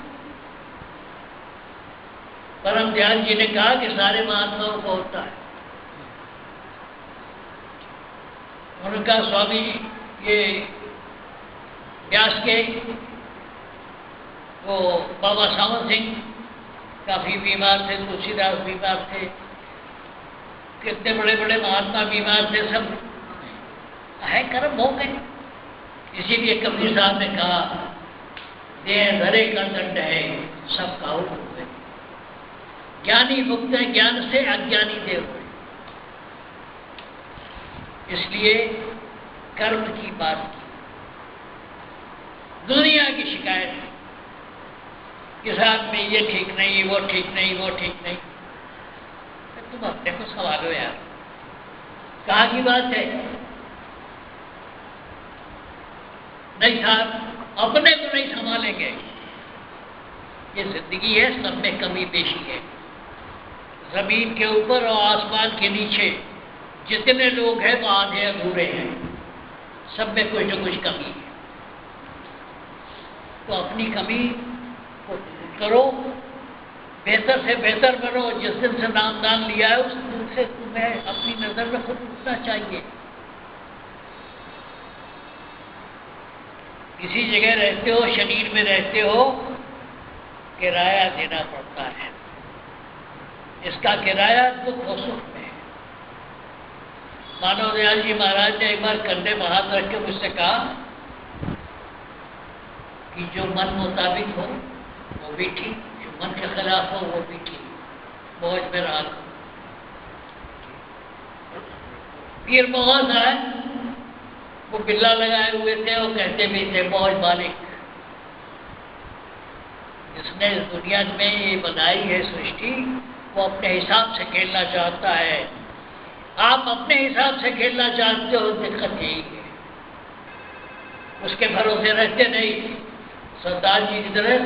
परम दयाल जी ने कहा कि सारे महात्माओं को होता है। उनका स्वामी ये व्यास के वो बाबा सावंत सिंह काफी बीमार थे, तुलसीदास बीमार थे, कितने बड़े बड़े महात्मा बीमार थे, सब है कर्म हो गए। इसीलिए कबीर साहब ने कहा, देह धरे का दंड है, सब काऊ हो गए। ज्ञानी मुक्त है ज्ञान से, अज्ञानी देव है। इसलिए कर्म की बात की। दुनिया की शिकायत के साथ में ये ठीक नहीं, वो ठीक नहीं, वो ठीक नहीं, तो तुम अपने को संभालो यार। कहाँ की बात है? नहीं साहब, अपने को नहीं संभालेंगे। ये जिंदगी है, सब में कमी पेशी है। जमीन के ऊपर और आसमान के नीचे जितने लोग हैं वो आधे अधूरे हैं, सब में कुछ न कुछ कमी है। तो अपनी कमी को करो, बेहतर से बेहतर बनो। जिस दिन से नामदान लिया है उस दिन से तुम्हें अपनी नजर में खुद उठना चाहिए। किसी जगह रहते हो, शरीर में रहते हो, किराया देना पड़ता है। इसका किराया दुख और सुख में है। मानव दयाल जी महाराज ने एक बार कंधे में हाथ रख के मुझसे कहा कि जो मन मुताबिक हो वो भी ठीक, जो मन के खिलाफ हो वो भी ठीक, मौज में रहा। पीर मौज है, वो बिल्ला लगाए हुए थे, वो कहते भी थे मौज मालिक। जिसने इस दुनिया में ये बनाई है सृष्टि, वो अपने हिसाब से खेलना चाहता है। आप अपने हिसाब से खेलना चाहते हो, दिक्कत यही है। उसके भरोसे रहते नहीं। सरदार जी की तरह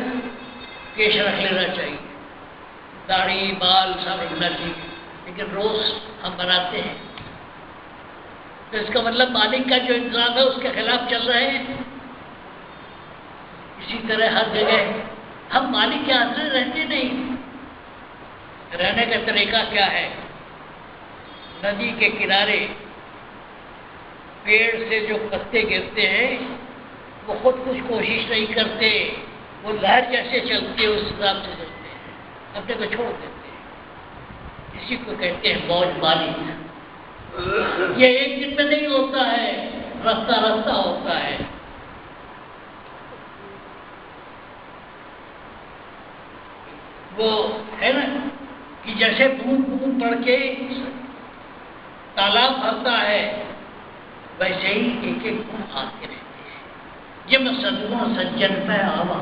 केश रख लेना चाहिए, दाढ़ी बाल सब रखना चाहिए, लेकिन रोज हम बनाते हैं, तो इसका मतलब मालिक का जो इंतजाम है उसके खिलाफ चल रहे हैं। इसी तरह हर जगह हम मालिक के आश्रय रहते नहीं। रहने का तरीका क्या है? नदी के किनारे पेड़ से जो पत्ते गिरते हैं वो खुद कुछ कोशिश नहीं करते, वो लहर जैसे चलती है उस हिसाब से चलते हैं, अपने को छोड़ देते हैं। इसी को कहते हैं मौज मालिक। ये एक दिन में नहीं होता है, रास्ता रास्ता होता है। वो है ना कि जैसे बूंद बूंद पड़ के तालाब भरता है, वैसे ही एक एक बूंद आते रहते हैं। जिम सद्गुण सज्जन पे आवा,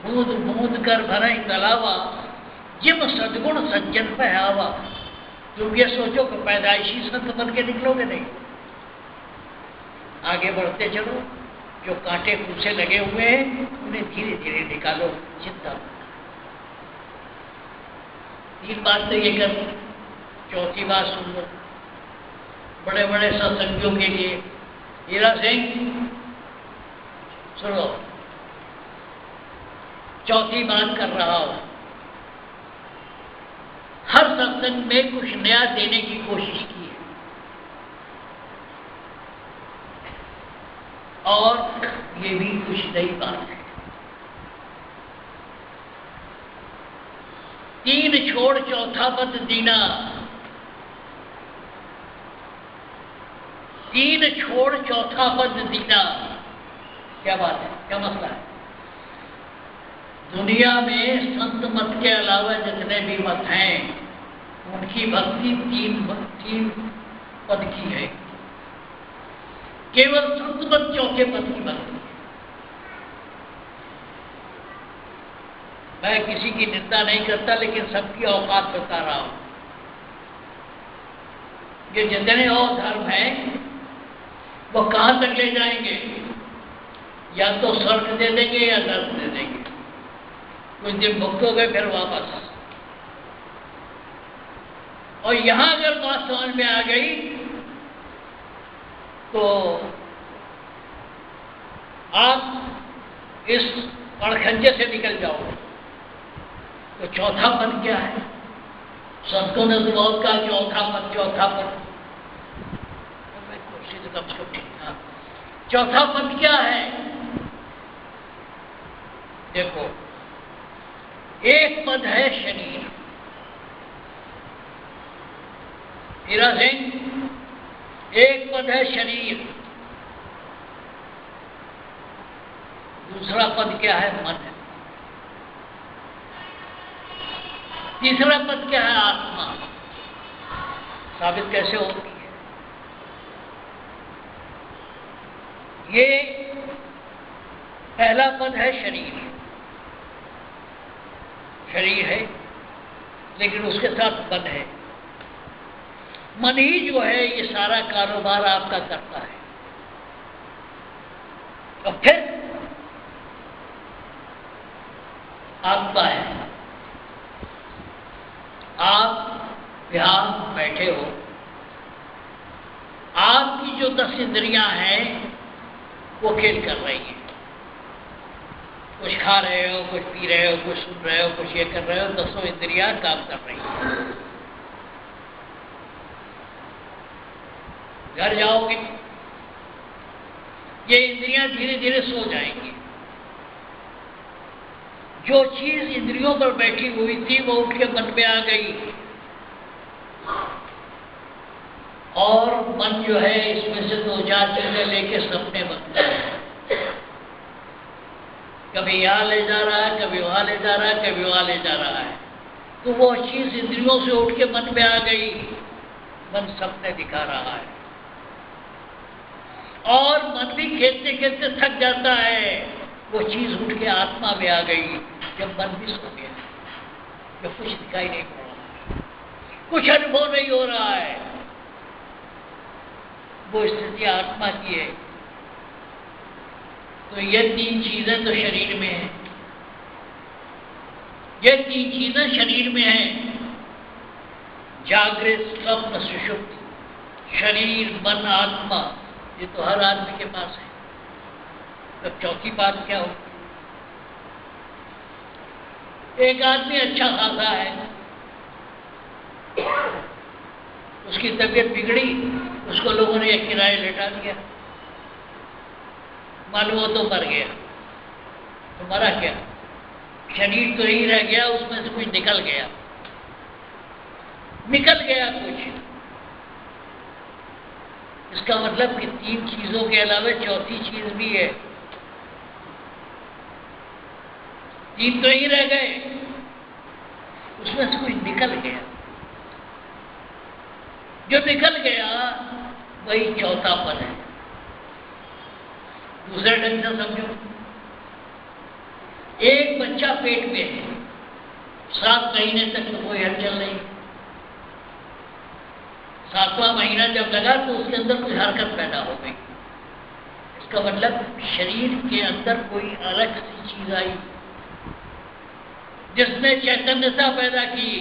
बूंद बूंद कर भरे गलावा, जिम सद्गुण सज्जन पे आवा। तुम ये सोचो कि पैदाइशी संत बन के निकलोगे नहीं, आगे बढ़ते चलो। जो कांटे कुर्से लगे हुए हैं उन्हें धीरे धीरे निकालो, चिंता मत। 3 बात तो ये कर, 4थी बात सुन लो। बड़े बड़े सत्संगियों के लिए हीरा सिंह सुनो, 4थी बात कर रहा हूं। हर सत्संग में कुछ नया देने की कोशिश की है, और ये भी कुछ नई बात है। 3 छोड़ चौथा पद दीना, 3 छोड़ चौथा पद दीना। क्या बात है, क्या मसला है? दुनिया में संत मत के अलावा जितने भी मत हैं उनकी भक्ति 3 पद की है। केवल संत मत 4थे पद की भक्ति है। मैं किसी की निंदा नहीं करता, लेकिन सबकी औकात बता रहा हूं। ये जितने और धर्म हैं वो कहां तक ले जाएंगे? या तो स्वर्ग दे देंगे या नर्क दे देंगे। कुछ दिन मुक्त हो गए फिर वापस। और यहां अगर बात समझ में आ गई तो आप इस पड़खंजे से निकल जाओगे। तो चौथा पद क्या है? संतों ने तो बहुत कहा चौथा पद, चौथा पद। मैं कोशिश कम से कम। चौथा पद क्या है? देखो, एक पद है शरीर। हीरा सिंह, एक पद है शरीर। दूसरा पद क्या है? मन है। तीसरा पद क्या है? आत्मा। साबित कैसे होती है? ये पहला पद है शरीर। शरीर है लेकिन उसके साथ मन है। मन ही जो है ये सारा कारोबार आपका करता है। और फिर आत्मा है। आप यहां बैठे हो, आपकी जो 10 इंद्रियां हैं वो खेल कर रही हैं। कुछ खा रहे हो, कुछ पी रहे हो, कुछ सुन रहे हो, कुछ ये कर रहे हो। 10 इंद्रियां काम कर रही हैं। घर जाओगे, ये इंद्रियां धीरे धीरे सो जाएंगी। जो चीज इंद्रियों पर बैठी हुई थी वो उठ के मन में आ गई, और मन जो है इसमें से 2-4 चीजें लेके सपने बनते हैं। कभी यहाँ ले जा रहा है, कभी वहां ले जा रहा है, कभी वहां ले जा रहा है। तो वो चीज इंद्रियों से उठ के मन में आ गई, मन सपने दिखा रहा है। और मन भी खेलते खेलते थक जाता है, वो चीज उठ के आत्मा में आ गई। जब मन भी सो गया, जब कुछ दिखाई नहीं पड़ रहा, कुछ अनुभव नहीं हो रहा है, वो स्थिति आत्मा की है। तो ये 3 चीजें तो शरीर में है। ये 3 चीजें शरीर में हैं। जागृत, स्वप्न, सुषुप्ति। शरीर, मन, आत्मा, ये तो हर आदमी के पास है। तब चौथी बात क्या हो? एक आदमी अच्छा खासा है, उसकी तबीयत बिगड़ी, उसको लोगों ने एक किराए लेटा दिया, मालूम हो तो मर गया। तो मरा क्या? शरीर तो यही रह गया, उसमें से कुछ निकल गया, निकल गया कुछ। इसका मतलब कि 3 चीजों के अलावा चौथी चीज भी है। 3 तो ही रह गए, उसमें से कुछ निकल गया। जो निकल गया वही चौथा पद है। दूसरे ढंग से समझो, एक बच्चा पेट में है, 7 महीने तक तो कोई हलचल नहीं, 7वां महीना जब लगा तो उसके अंदर कुछ हरकत पैदा हो गई। इसका मतलब शरीर के अंदर कोई अलग सी चीज आई जिसने चैतन्यता पैदा की,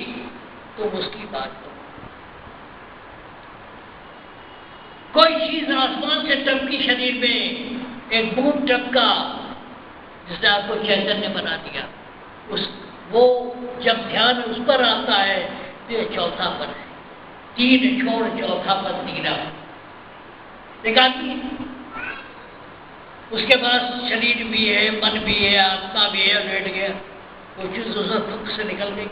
तो उसकी बात करो। कोई चीज आसमान से टपकी शरीर में, एक बूंद टपका जिसने आपको चैतन्य बना दिया, वो जब ध्यान उस पर आता है तो ये चौथा पद है, 3 छोड़ चौथा पद तीना निकालिए। उसके पास शरीर भी है, मन भी है, आत्मा भी है, बैठ गया, कोई चीज उस दुख से निकल गई।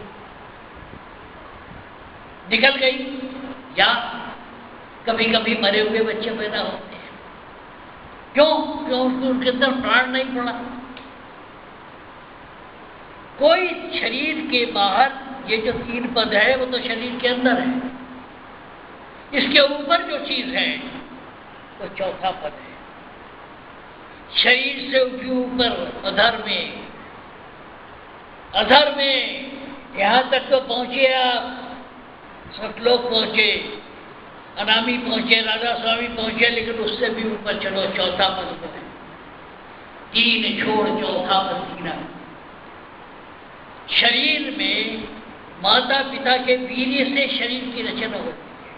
या कभी कभी मरे हुए बच्चे पैदा होते हैं, क्यों? उनके अंदर प्राण नहीं पड़ा। कोई शरीर के बाहर, ये जो 3 पद है वो तो शरीर के अंदर है, इसके ऊपर जो चीज है वो चौथा पद है। शरीर से उठी ऊपर अधर में यहां तक तो पहुंचे आप, सतलोक पहुंचे, अनामी पहुंचे, राधा स्वामी पहुंचे, लेकिन उससे भी ऊपर चलो, चौथा पद है, 3 छोड़ चौथा पद तीना। शरीर में माता पिता के वीर्य से शरीर की रचना होती है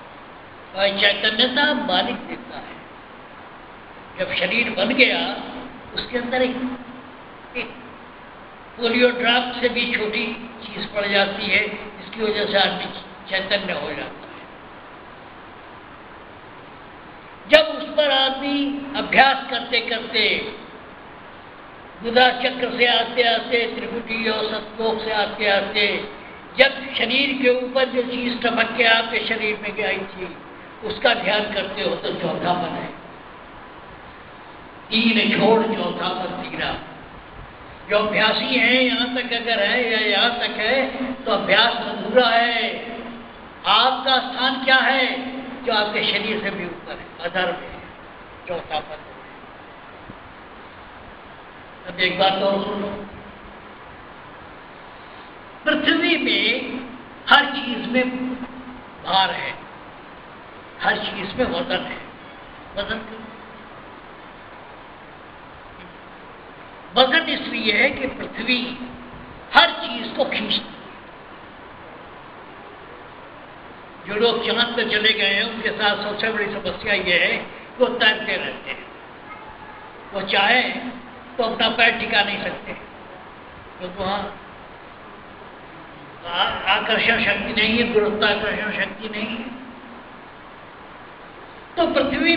और चैतन्यता मालिक देता है। जब शरीर बन गया, उसके अंदर एक पोलियो ड्रॉप से भी छोटी चीज पड़ जाती है, इसकी वजह से आदमी चैतन्य हो जाता है। जब उस पर आदमी अभ्यास करते करते बुधा चक्र से आते आते, त्रिकुटी और सतलोक से आते आते, जब शरीर के ऊपर जो चीज टपक के आपके शरीर में गई थी, उसका ध्यान करते हो तो चौथा पद है, 3 छोड़ चौथा पद तीना। जो अभ्यासी है, यहाँ तक अगर है या यहाँ तक है तो अभ्यास अधूरा है। आपका स्थान क्या है? जो आपके शरीर से भी ऊपर है, अधर में है, चौथा पद। अब एक बात और सुनो, पृथ्वी में हर चीज में भार है, हर चीज में वजन है। वजन इसलिए है कि पृथ्वी हर चीज को खींचती है। जो लोग चांद पर चले गए हैं, उनके साथ सबसे बड़ी समस्या यह है कि वो तैरते रहते हैं। वो चाहे तो अपना पैर टिका नहीं सकते, क्योंकि वहाँ आकर्षण शक्ति नहीं है, गुरुत्वाकर्षण शक्ति नहीं है। तो पृथ्वी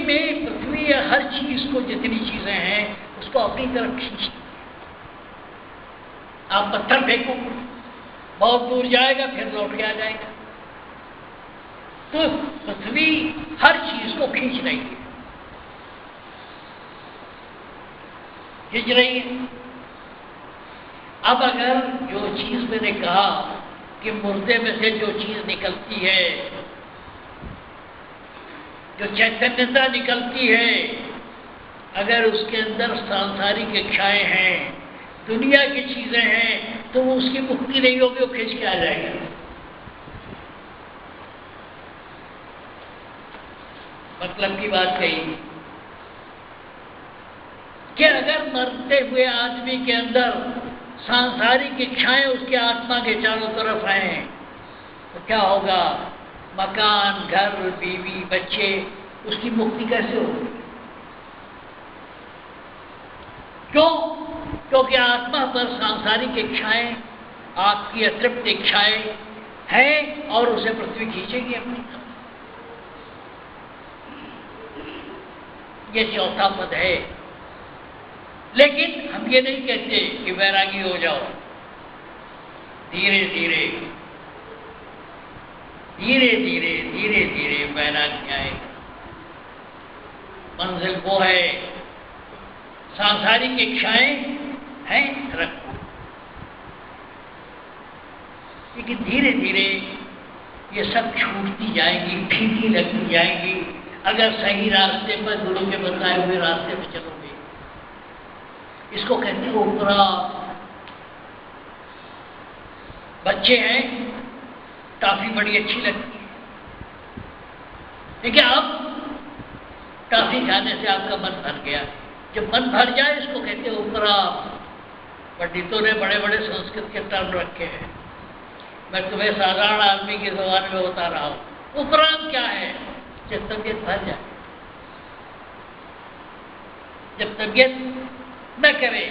हर चीज को, जितनी चीजें हैं, उसको अपनी तरफ खींचती है। आप पत्थर फेंको, बहुत दूर जाएगा, फिर लौट के आ जाएगा। तो पृथ्वी हर चीज को खींच रही है, अब अगर जो चीज मैंने कहा कि मुर्दे में से जो चीज निकलती है, जो चैतन्यता निकलती है, अगर उसके अंदर सांसारिक इच्छाएं हैं, दुनिया की चीजें हैं, तो वो उसकी मुक्ति नहीं होगी, वो खींच के आ जाएगा। मतलब की बात कही कि अगर मरते हुए आदमी के अंदर सांसारिक इच्छाएं उसके आत्मा के चारों तरफ हैं, तो क्या होगा? मकान, घर, बीवी, बच्चे, उसकी मुक्ति कैसे होगी? क्यों? क्योंकि आत्मा पर सांसारिक इच्छाएं, आपकी अतृप्त इच्छाएं हैं और उसे पृथ्वी खींचेगी अपनी तरफ। ये चौथा पद है। लेकिन हम ये नहीं कहते कि वैरागी हो जाओ। धीरे धीरे वैराग्य आएगा। मंजिल वो है, सांसारिक इच्छाएं हैं, रखो, लेकिन धीरे धीरे ये सब छूटती जाएंगी, फीकी लगती जाएंगी। अगर सही रास्ते पर, गुरु के बताए हुए रास्ते पर चलोगे। इसको कहते हैं उपराग। बच्चे हैं, टॉफी बड़ी अच्छी लगती है, लेकिन अब टॉफी खाने से आपका मन भर गया। जब मन भर जाए इसको कहते हैं उपराम। पंडितों ने बड़े बड़े संस्कृत के टर्म रखे हैं, मैं तुम्हें साधारण आदमी की ज़बान में बता रहा हूँ। उपराम क्या है? जब तबीयत भर जाए, जब तबीयत न करे,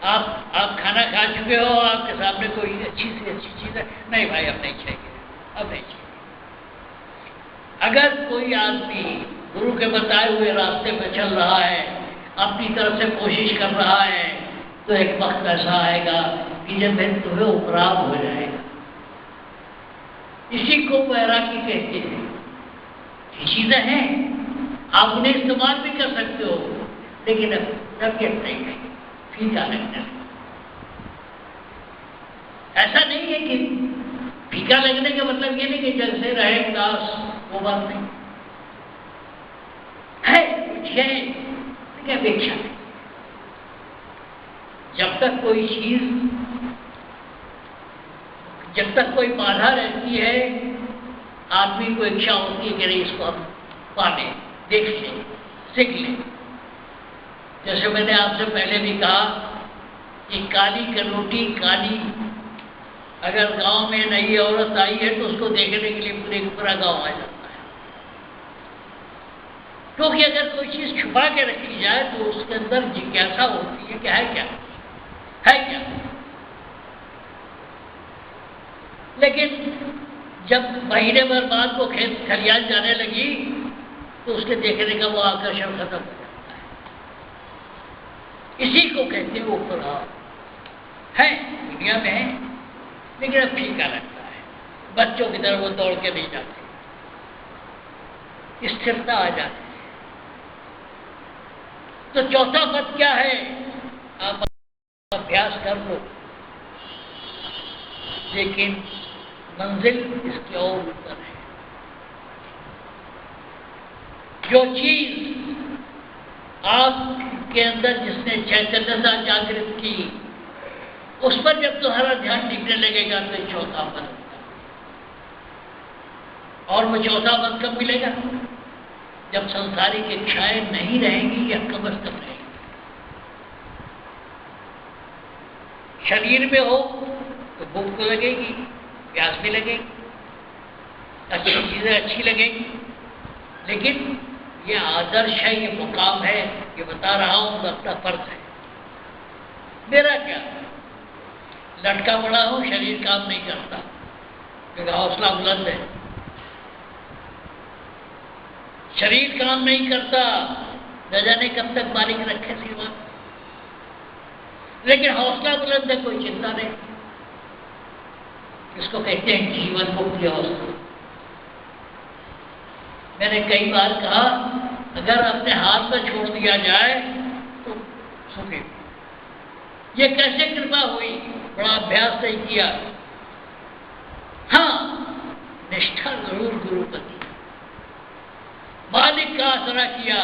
आप खाना खा चुके हो, आपके सामने कोई अच्छी से अच्छी चीज़ है, नहीं भाई अब नहीं चाहिए, अब नहीं चाहिए। अगर कोई आदमी गुरु के बताए हुए रास्ते पर चल रहा है, अपनी तरफ से कोशिश कर रहा है, तो एक वक्त ऐसा आएगा कि जब मैं तुम्हें उपराम हो जाएगा। इसी को वैरागी कहते हैं। ये चीजें हैं, आप उन्हें इस्तेमाल भी कर सकते हो, लेकिन अब तबीयत नहीं है, फीका लगता है। ऐसा नहीं है कि फीका लगने का मतलब ये नहीं कि जैसे रहे उदास, वो बात नहीं है, कुछ है लेकिन अपेक्षा नहीं। जब तक कोई चीज, जब तक कोई बाधा रहती है, आदमी को इच्छा होती है कि नहीं इसको हम पाले, देख लें, सीख लें। जैसे मैंने आपसे पहले भी कहा कि काली कनोटी काली, अगर गांव में नई औरत आई है तो उसको देखने के लिए पूरा गांव आ जाता है। क्योंकि अगर कोई चीज छुपा के रखी जाए तो उसके अंदर जिज्ञासा होती है कि है क्या, है क्या। लेकिन जब महीने भर बाद वो खेत खलियान जाने लगी तो उसके देखने का वो आकर्षण खत्म हो जाता है। इसी को कहते हैं उपराम। है दुनिया में है, लेकिन अब फीका लगता है। बच्चों की तरह वो दौड़ के नहीं जाते, स्थिरता आ जाती है। तो चौथा पद क्या है? आप अभ्यास कर लो, लेकिन मंजिल इसके और ऊपर है। जो चीज आपके अंदर जिसने चैतन्यता जागृत की, उस पर जब तुम्हारा ध्यान टिकने लगेगा तो चौथा पद। और वो चौथा पद कब मिलेगा? जब संसारिक इच्छाएं नहीं रहेंगी या कम से कम रहेंगी। शरीर में हो तो भूख तो लगेगी, प्यास भी लगेगी, अच्छी चीजें अच्छी लगेंगी, लेकिन ये आदर्श है, ये मुकाम है, ये बता रहा हूं, अपना फर्ज है। मेरा क्या, लटका पड़ा हूं, शरीर काम नहीं करता, क्योंकि हौसला बुलंद है। शरीर काम नहीं करता, न जाने कब तक मालिक रखे सिवा, लेकिन हौसला बुलंद है, कोई चिंता नहीं। इसको कहते हैं जीवन मुक्ति अवस्था। मैंने कई बार कहा, अगर अपने हाथ में छोड़ दिया जाए तो सुखी। ये कैसे कृपा हुई? बड़ा अभ्यास नहीं किया। हाँ, निष्ठा जरूर गुरुपति, मालिक का आसरा किया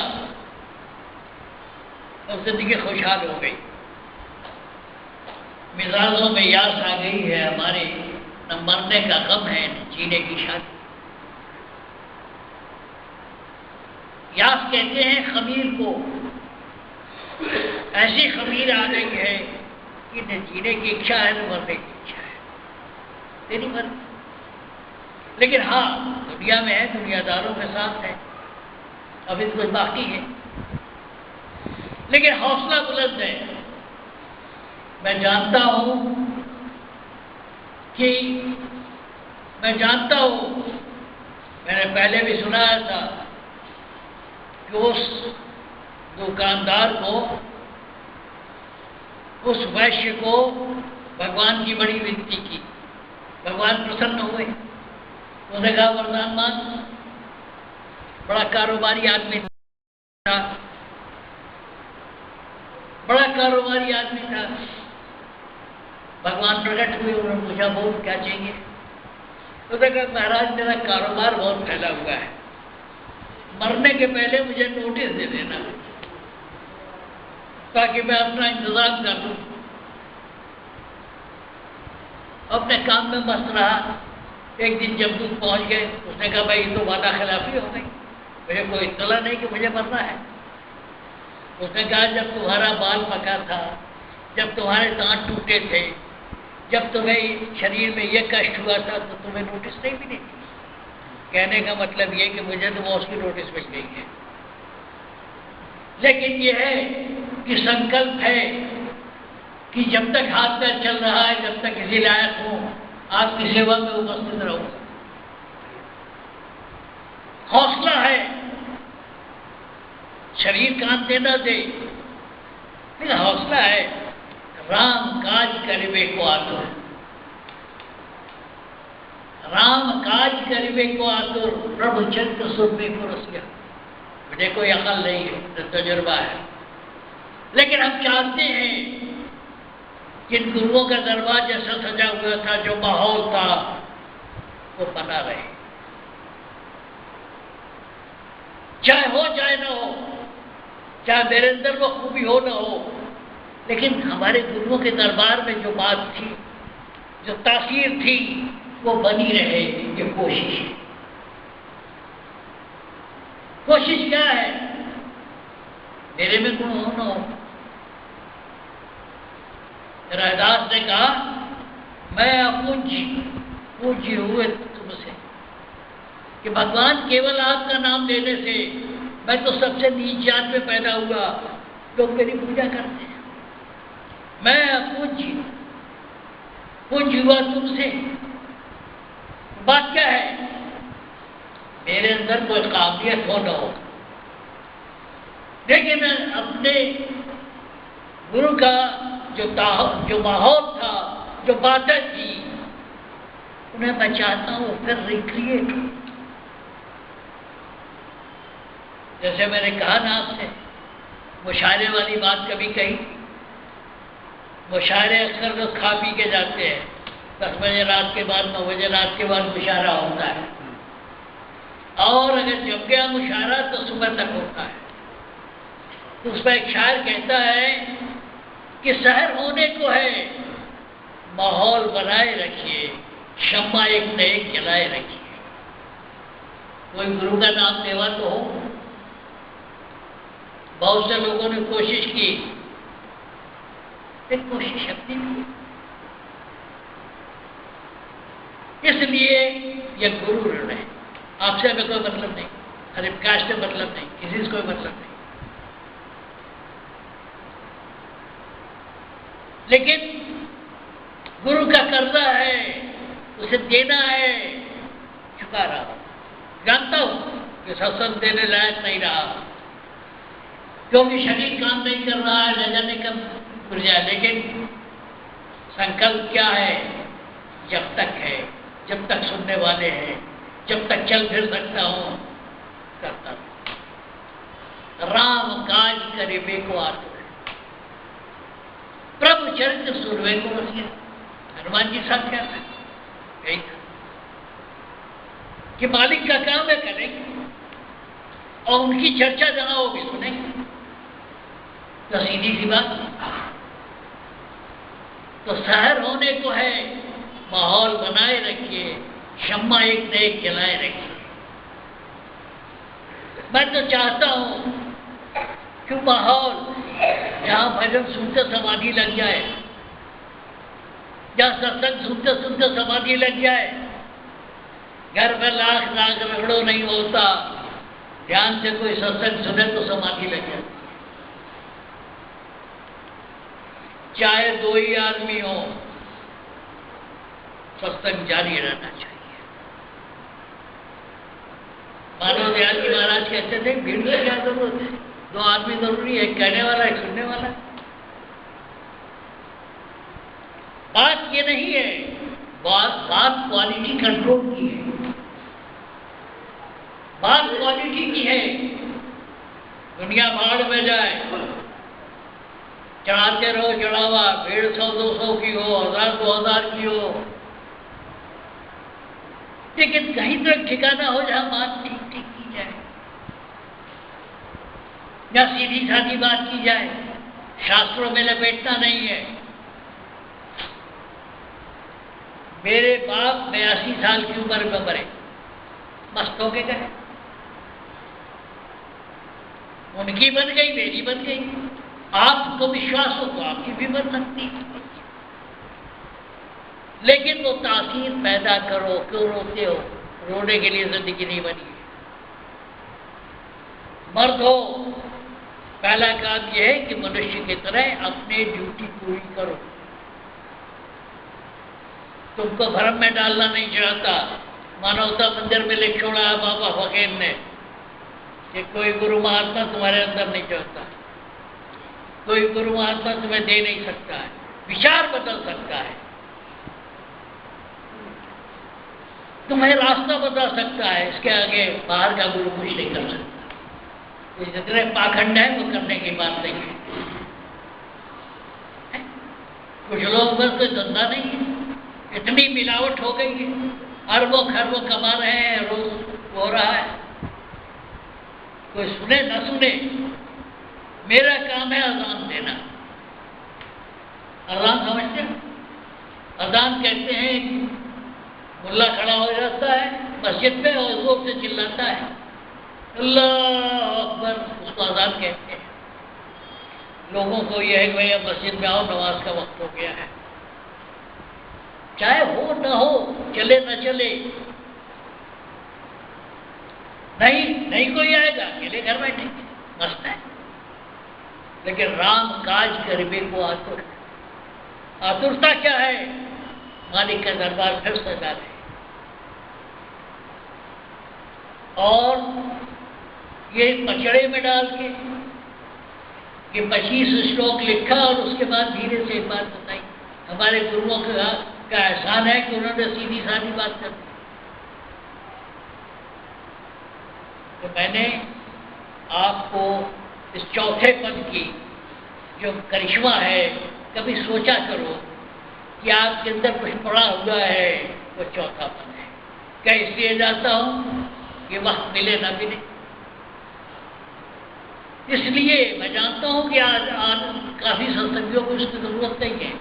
और जिंदगी खुशहाल हो गई। मिजाजों में यास आ गई है हमारे, न मरने का गम है न जीने की शादी। यास कहते हैं खमीर को, ऐसी खमीर आ गई है कि न जीने की इच्छा है न मरने की इच्छा है, तेरी मर्जी। लेकिन हाँ, दुनिया में है, दुनियादारों के साथ है, अभी कुछ बाकी है, लेकिन हौसला बुलंद है। मैं जानता हूं कि मैंने पहले भी सुनाया था कि उस दुकानदार को, उस वैश्य को भगवान की बड़ी विनती की, भगवान प्रसन्न हुए। उन्होंने कहा वरदान मांग। बड़ा कारोबारी आदमी था, बड़ा कारोबारी आदमी था। भगवान प्रकट हुए, उन्होंने पूछा बहुत क्या चाहिए? तो कहा महाराज मेरा कारोबार बहुत फैला हुआ है, मरने के पहले मुझे नोटिस दे देना ताकि मैं अपना इंतजाम कर लूं। अपने काम में मस्त रहा। एक दिन जब दूध पहुंच गए, उसने कहा भाई तो वादा खिलाफी हो गई, मुझे कोई इत्तला नहीं कि मुझे मरना है। उसने कहा जब तुम्हारा बाल पका था, जब तुम्हारे दांत टूटे थे, जब तुम्हें शरीर में ये कष्ट हुआ था तो तुम्हें नोटिस नहीं मिली थी। कहने का मतलब ये कि मुझे तो मौत की नोटिस मिल गई है, लेकिन ये है कि संकल्प है कि जब तक हाथ पैर चल रहा है, जब तक किसी लायक हूं, आपकी सेवा में उपस्थित रहूं। हौसला है, शरीर काम देना दे, लेकिन हौसला है। राम काज करिबे को आतुर, राम काज करिबे को आतुर, प्रभु चरित्र सुनबे को रसिया। मुझे कोई अकल नहीं है, तो तजुर्बा है, लेकिन हम चाहते हैं कि इन गुरुओं का दरबार जैसा सजा हुआ था, जो माहौल था, वो बना रहे, चाहे हो चाहे ना हो, चाहे मेरे अंदर वो खूबी हो ना हो, लेकिन हमारे गुरुओं के दरबार में जो बात थी, जो तासीर थी, वो बनी रहे। ये कोशिश है। कोशिश क्या है? मेरे में गुण हो ना हो। रैदास ने कहा मैं अपूज्य हुए तुमसे, कि भगवान केवल आपका नाम लेने से मैं तो सबसे नीच जात में पैदा हुआ, लोग मेरी पूजा करते हैं। मैं अपूज्य हुआ तुमसे। बात क्या है? मेरे अंदर कोई काबिलियत हो न हो, लेकिन अपने गुरु का जो माहौल था, जो बातें थी, उन्हें मैं चाहता हूं फिर रिक्रिएट। जैसे मैंने कहा ना आपसे, मुशायरे वाली बात कभी कही। मुशायरे अक्सर लोग खा पी के जाते हैं, 10 बजे रात के बाद, 9 बजे रात के बाद मुशायरा होता है, और अगर जम गया मुशायरा तो सुबह तक होता है। तो उसमें एक शायर कहता है कि शहर होने को है, माहौल बनाए रखिए, शम्मा एक न एक जलाए रखिए। कोई गुरु का नाम लेवा तो हो। बहुत से लोगों ने कोशिश की, लेकिन कोशिश अपनी की। इसलिए यह गुरु ऋण है। आपसे हमें कोई मतलब नहीं, हरिप्रकाश से मतलब नहीं, किसी से कोई मतलब नहीं, लेकिन गुरु का कर्जा है, उसे देना है। चुका रहा, जानता हूं कि सत्संग देने लायक नहीं रहा, क्योंकि शरीर काम नहीं कर रहा है, न जाने कब खुल जाए। लेकिन संकल्प क्या है? जब तक है, जब तक सुनने वाले हैं, जब तक चल फिर सकता हूं, करता हूं। राम काज करिबे को आतुर, प्रभु चरित्र सुनबे को रसिया। हनुमान जी साथ क्या था? यही था कि मालिक का काम है, करेंगे, और उनकी चर्चा जहां होगी सुनेंगे। तो सीधी सी बात, तो शहर होने को है, माहौल बनाए रखिए, शम्मा एक न एक जलाए रखिए। मैं तो चाहता हूं कि माहौल जहां भजन सुनते समाधि लग जाए, जहां सत्संग सुनते सुनते समाधि लग जाए, घर में लाख लाख रगड़ो नहीं होता, ध्यान से कोई सत्संग सुने तो समाधि लग जाए। चाहे 2 ही आदमी हो, सत्संग जारी रहना चाहिए। मानव दयाल जी महाराज कहते थे भीड़ की क्या जरूरत है, 2 आदमी जरूरी है, एक कहने वाला एक सुनने वाला। बात ये नहीं है, बात क्वालिटी कंट्रोल की है, बात क्वालिटी की है। दुनिया भाड़ में जाए, चढ़ाते रहो चढ़ावा, 150-200 की हो, 1000-2000 की हो, लेकिन कहीं तक ठिकाना हो जहां बात ठीक ठीक की जाए, या सीधी साधी बात की जाए, शास्त्रों में लपेटना नहीं है। मेरे बाप 82 साल की उम्र में मरे, मस्त हो के गए। उनकी बन गई, मेरी बन गई। आपको विश्वास हो तो आपकी भी बन सकती है, लेकिन वो तासीर पैदा करो। क्यों रोते हो? रोने के लिए जिंदगी नहीं बनी है। मर्द हो, पहला काम यह है कि मनुष्य की तरह अपनी ड्यूटी पूरी करो। तुमको भ्रम में डालना नहीं चाहता। मानवता मंदिर में लिख छोड़ा है बाबा फकीर ने कि कोई गुरु महात्मा तुम्हारे अंदर नहीं चाहता, कोई गुरु महात्मा तुम्हें दे नहीं सकता है, विचार बदल सकता है, तुम्हें रास्ता बता सकता है। इसके आगे बाहर का गुरु कुछ नहीं कर सकता। जितने पाखंड है वो करने की बात नहीं है। कुछ लोग बस कोई धंधा नहीं है, इतनी मिलावट हो गई है, अरबों खरबों कमा रहे हैं, रोज हो रहा है। कोई सुने ना सुने, मेरा काम है अजान देना। अजान समझते हैं? अजान कहते हैं मुल्ला खड़ा हो जाता है मस्जिद में और जोर से चिल्लाता है अल्लाह अकबर, उसको अजान कहते हैं। लोगों को यह है कि भैया मस्जिद में आओ, नमाज का वक्त हो गया है। चाहे हो न हो, चले न चले, नहीं कोई आएगा, अकेले घर बैठेंगे, मस्त है। लेकिन राम काज करिबे को आतुर। आतुरता क्या है? मालिक का दरबार फिर सजा है। और ये पचड़े में डाल के ये 25 श्लोक लिखा और उसके बाद धीरे से एक बात बताई। हमारे गुरुओं का एहसान है कि उन्होंने सीधी साधी बात कर दी। तो मैंने आपको इस चौथे पद की जो करिश्मा है, कभी सोचा करो कि आपके अंदर कुछ पड़ा हुआ है, वो चौथा पद है। क्या इसलिए जाता हूं कि वक्त मिले ना मिले, इसलिए मैं जानता हूं कि आज काफी सत्संगियों को इसकी जरूरत नहीं है,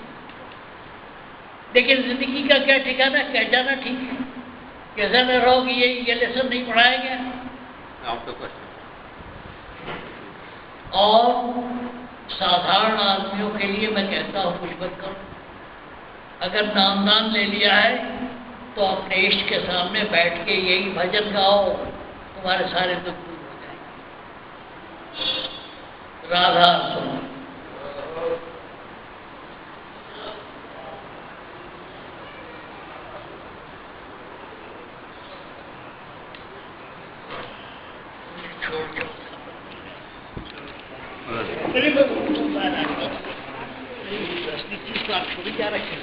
लेकिन जिंदगी का क्या ठिकाना, कह जाना ठीक है। कैसा न रहो कि ये लेसन नहीं पढ़ाया गया। और साधारण आदमियों के लिए मैं कहता हूं कुछ मत करो। अगर नामदान ले लिया है तो अपने इष्ट के सामने बैठ के यही भजन गाओ, तुम्हारे सारे दुख दूर हो जाएंगे। राधा सुनो। छोड़ 10 चीज तो आप छोड़ी जा रहे हैं।